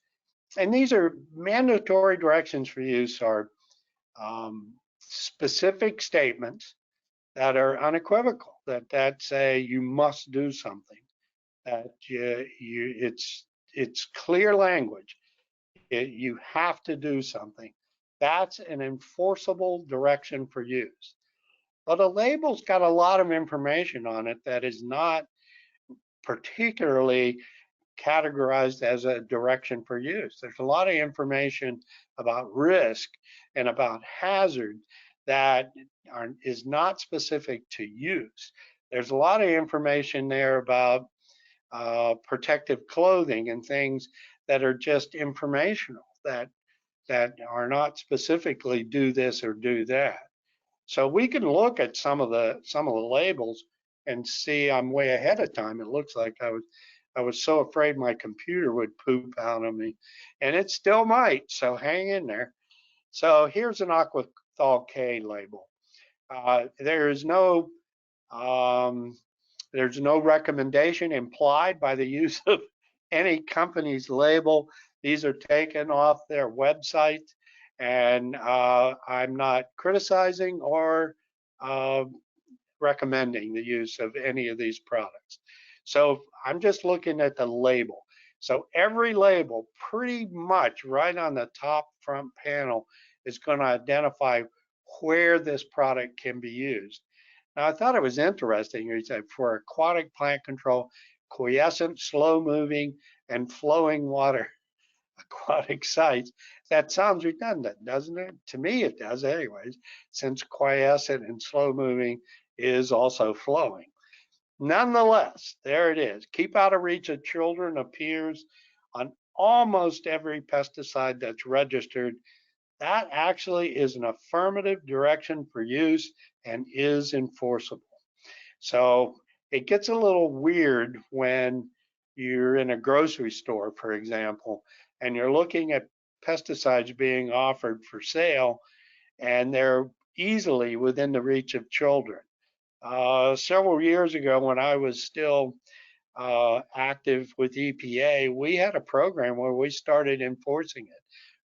And these are mandatory directions for use are specific statements that are unequivocal, that say you must do something, that it's clear language. You have to do something. That's an enforceable direction for use. But a label's got a lot of information on it that is not particularly categorized as a direction for use. There's a lot of information about risk and about hazard that is not specific to use. There's a lot of information there about protective clothing and things that are just informational, that are not specifically do this or do that. So we can look at some of the labels and see I'm way ahead of time. It looks like I was so afraid my computer would poop out on me, and it still might, so hang in there. So here's an Aquathol K label. There's no recommendation implied by the use of any company's label. These are taken off their website, and I'm not criticizing or recommending the use of any of these products. So I'm just looking at the label. So every label, pretty much right on the top front panel, is going to identify where this product can be used. Now, I thought it was interesting. He said for aquatic plant control, quiescent, slow-moving, and flowing water aquatic sites. That sounds redundant, doesn't it? To me, it does anyways, since quiescent and slow-moving is also flowing. Nonetheless, there it is. Keep out of reach of children appears on almost every pesticide that's registered. That actually is an affirmative direction for use and is enforceable. So it gets a little weird when you're in a grocery store, for example, and you're looking at pesticides being offered for sale, and they're easily within the reach of children. Several years ago, when I was still active with EPA, we had a program where we started enforcing it.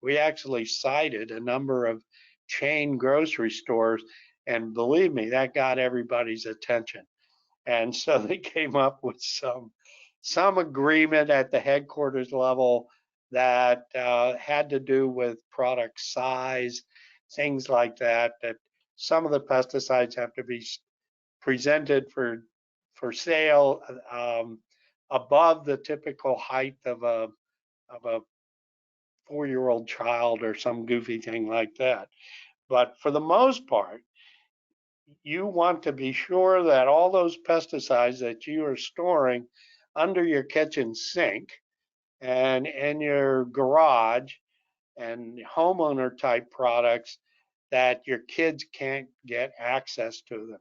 We actually cited a number of chain grocery stores, and believe me, that got everybody's attention. And so they came up with some agreement at the headquarters level that had to do with product size, things like that, that some of the pesticides have to be presented for sale above the typical height of a 4-year-old child or some goofy thing like that. But for the most part, you want to be sure that all those pesticides that you are storing under your kitchen sink and in your garage and homeowner type products that your kids can't get access to them,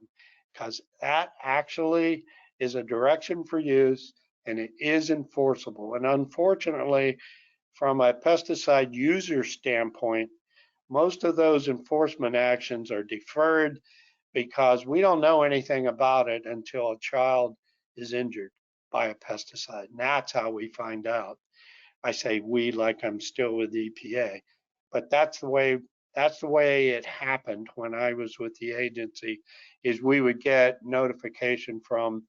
because that actually is a direction for use and it is enforceable. And unfortunately, from a pesticide user standpoint, most of those enforcement actions are deferred because we don't know anything about it until a child is injured by a pesticide. And that's how we find out. I say we like I'm still with EPA, but that's the way it happened when I was with the agency, is we would get notification from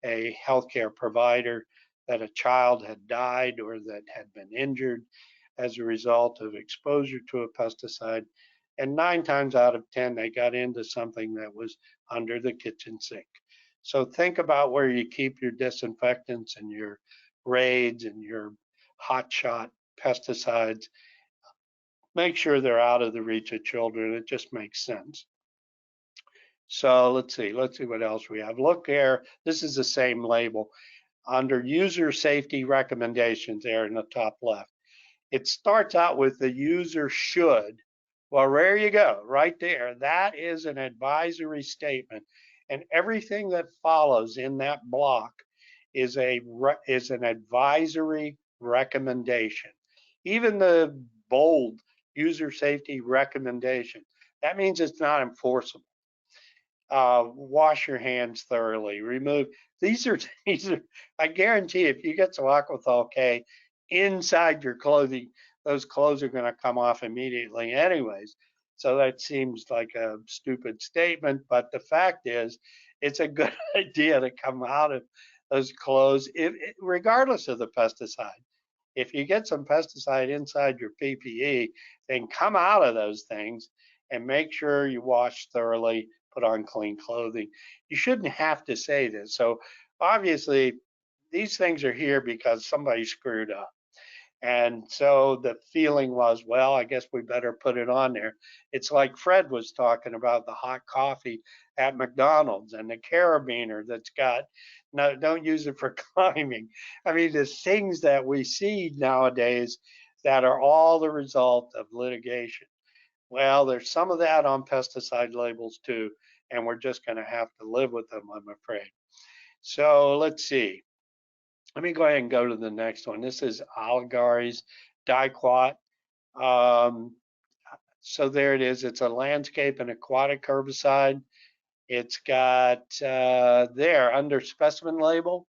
a healthcare provider that a child had died or that had been injured as a result of exposure to a pesticide. And 9 times out of 10, they got into something that was under the kitchen sink. So think about where you keep your disinfectants and your raids and your hot shot pesticides. Make sure they're out of the reach of children. It just makes sense. So let's see what else we have. Look here, this is the same label. Under user safety recommendations there in the top left, it starts out with the user should. Well, there you go, right there. That is an advisory statement. And everything that follows in that block is an advisory recommendation. Even the bold user safety recommendation, that means it's not enforceable. Wash your hands thoroughly. Remove. These are, I guarantee if you get some Aquathol K inside your clothing, those clothes are going to come off immediately anyways. So that seems like a stupid statement, but the fact is, it's a good idea to come out of those clothes, regardless of the pesticide. If you get some pesticide inside your PPE, then come out of those things and make sure you wash thoroughly, put on clean clothing. You shouldn't have to say this. So obviously, these things are here because somebody screwed up. And so the feeling was, well, I guess we better put it on there. It's like Fred was talking about the hot coffee at McDonald's and the carabiner that's got, no, don't use it for climbing. I mean, there's things that we see nowadays that are all the result of litigation. Well, there's some of that on pesticide labels too, and we're just going to have to live with them, I'm afraid. So let's see. Let me go ahead and go to the next one. This is Oligaries Diquat. So there it is. It's a landscape and aquatic herbicide. It's got there under specimen label,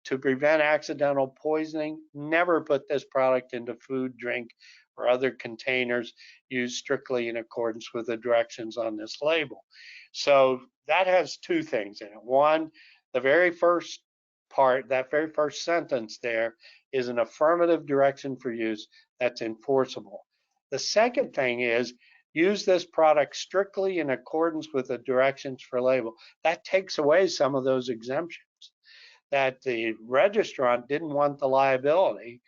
to prevent accidental poisoning. Never put this product into food, drink, or other containers. Used strictly in accordance with the directions on this label. So that has 2 things in it. One, the very first part, that very first sentence there is an affirmative direction for use that's enforceable. The second thing is, use this product strictly in accordance with the directions for label. That takes away some of those exemptions that the registrant didn't want the liability,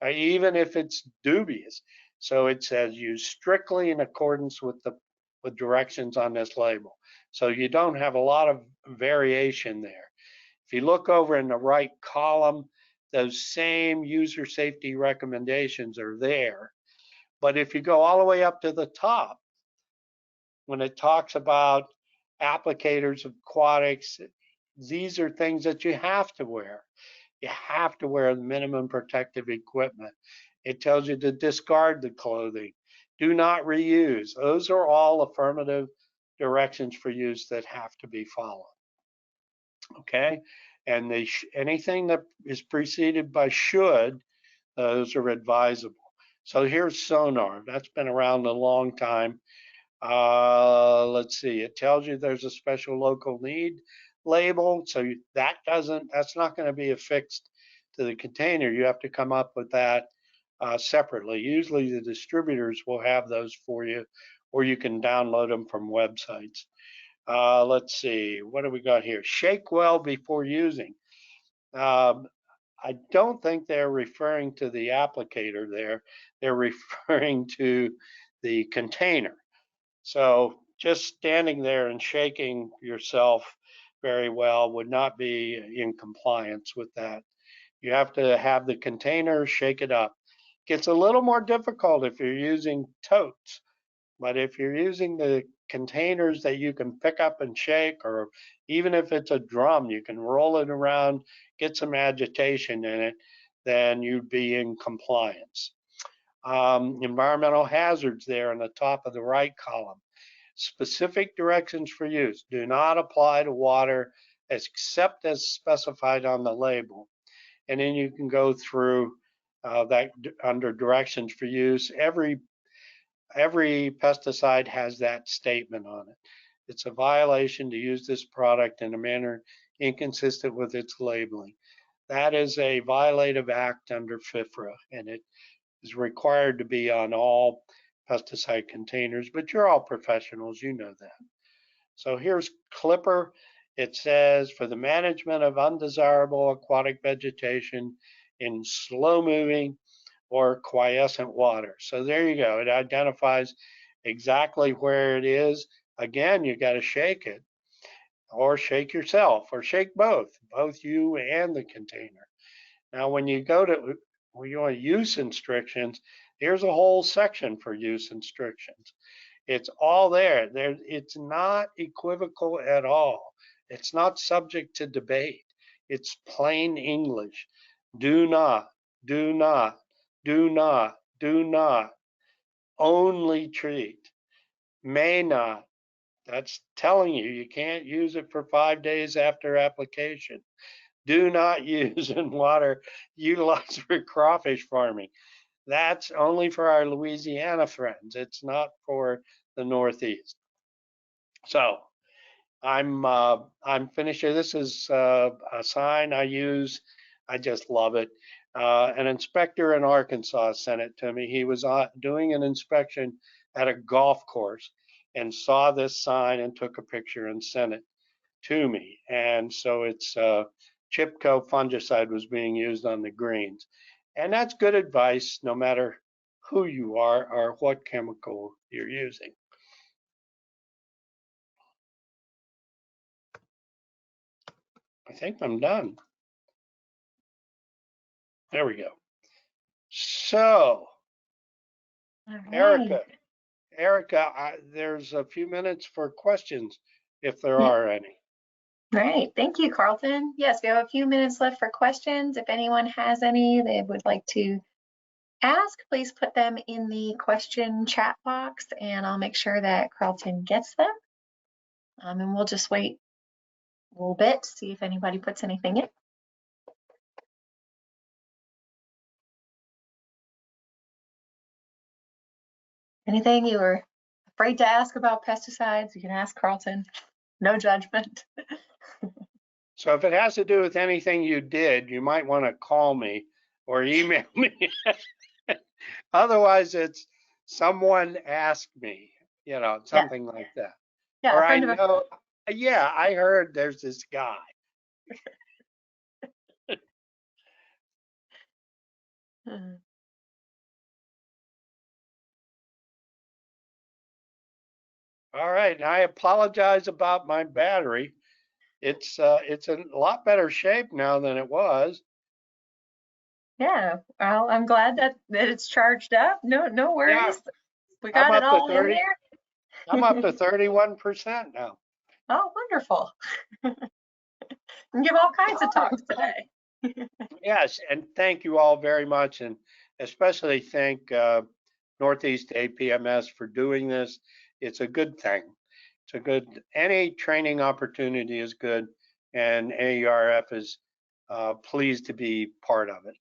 even if it's dubious. So it says use strictly in accordance with directions on this label. So you don't have a lot of variation there. If you look over in the right column, those same user safety recommendations are there. But if you go all the way up to the top, when it talks about applicators, aquatics, these are things that you have to wear. You have to wear the minimum protective equipment. It tells you to discard the clothing. Do not reuse. Those are all affirmative directions for use that have to be followed. Okay, and anything that is preceded by should, those are advisable. So here's Sonar. That's been around a long time. Let's see. It tells you there's a special local need label. So that's not going to be affixed to the container. You have to come up with that separately. Usually the distributors will have those for you, or you can download them from websites. Let's see, what do we got here? Shake well before using. I don't think they're referring to the applicator there. They're referring to the container. So just standing there and shaking yourself very well would not be in compliance with that You have to have the container, shake it up. Gets a little more difficult if you're using totes, but if you're using the containers that you can pick up and shake, or even if it's a drum, you can roll it around, get some agitation in it, then you'd be in compliance. Environmental hazards there in the top of the right column. Specific directions for use. Do not apply to water except as specified on the label. And then you can go through that under directions for use. Every pesticide has that statement on it. It's a violation to use this product in a manner inconsistent with its labeling. That is a violative act under FIFRA, and it is required to be on all pesticide containers, but you're all professionals, you know that. So here's Clipper. It says for the management of undesirable aquatic vegetation in slow-moving or quiescent water. So there you go. It identifies exactly where it is. Again, you got to shake it, or shake yourself, or shake both you and the container. Now, when you go to use instructions, here's a whole section for use instructions. It's all there. It's not equivocal at all. It's not subject to debate. It's plain English. Do not, do not, do not, do not, only treat, may not. That's telling you you can't use it for 5 days after application. Do not use in water utilized for crawfish farming. That's only for our Louisiana friends. It's not for the Northeast. So I'm finished here. This is a sign I use. I just love it. An inspector in Arkansas sent it to me. He was doing an inspection at a golf course and saw this sign and took a picture and sent it to me. And so it's Chipco fungicide was being used on the greens. And that's good advice no matter who you are or what chemical you're using. I think I'm done. There we go. So, All right. Erica, there's a few minutes for questions if there are any. Great, thank you, Carlton. Yes, we have a few minutes left for questions. If anyone has any they would like to ask, please put them in the question chat box and I'll make sure that Carlton gets them. And we'll just wait a little bit to see if anybody puts anything in. Anything you were afraid to ask about pesticides, you can ask Carlton. No judgment. So if it has to do with anything you did, you might want to call me or email me. Otherwise, it's someone asked me, you know, something like that. Yeah, or a I friend of know, yeah, I heard there's this guy. a All right, and I apologize about my battery. It's in a lot better shape now than it was. Yeah, well, I'm glad that it's charged up. No worries. Yeah. We got it all in there. I'm up to 31% now. Oh, wonderful. And give all kinds of talks today. Yes, and thank you all very much, and especially thank Northeast APMS for doing this. It's a good thing. It's a good, any training opportunity is good, and AERF is pleased to be part of it.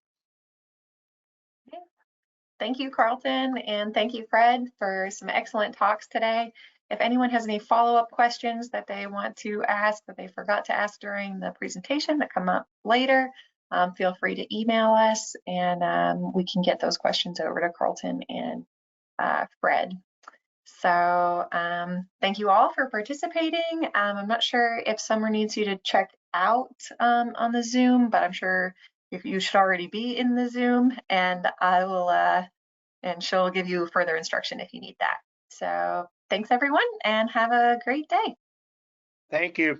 Thank you, Carlton, and thank you, Fred, for some excellent talks today. If anyone has any follow-up questions that they want to ask that they forgot to ask during the presentation that come up later, feel free to email us and we can get those questions over to Carlton and Fred. So thank you all for participating. I'm not sure if Summer needs you to check out on the Zoom, but I'm sure you should already be in the Zoom, and I will, and she'll give you further instruction if you need that. So thanks everyone and have a great day. Thank you.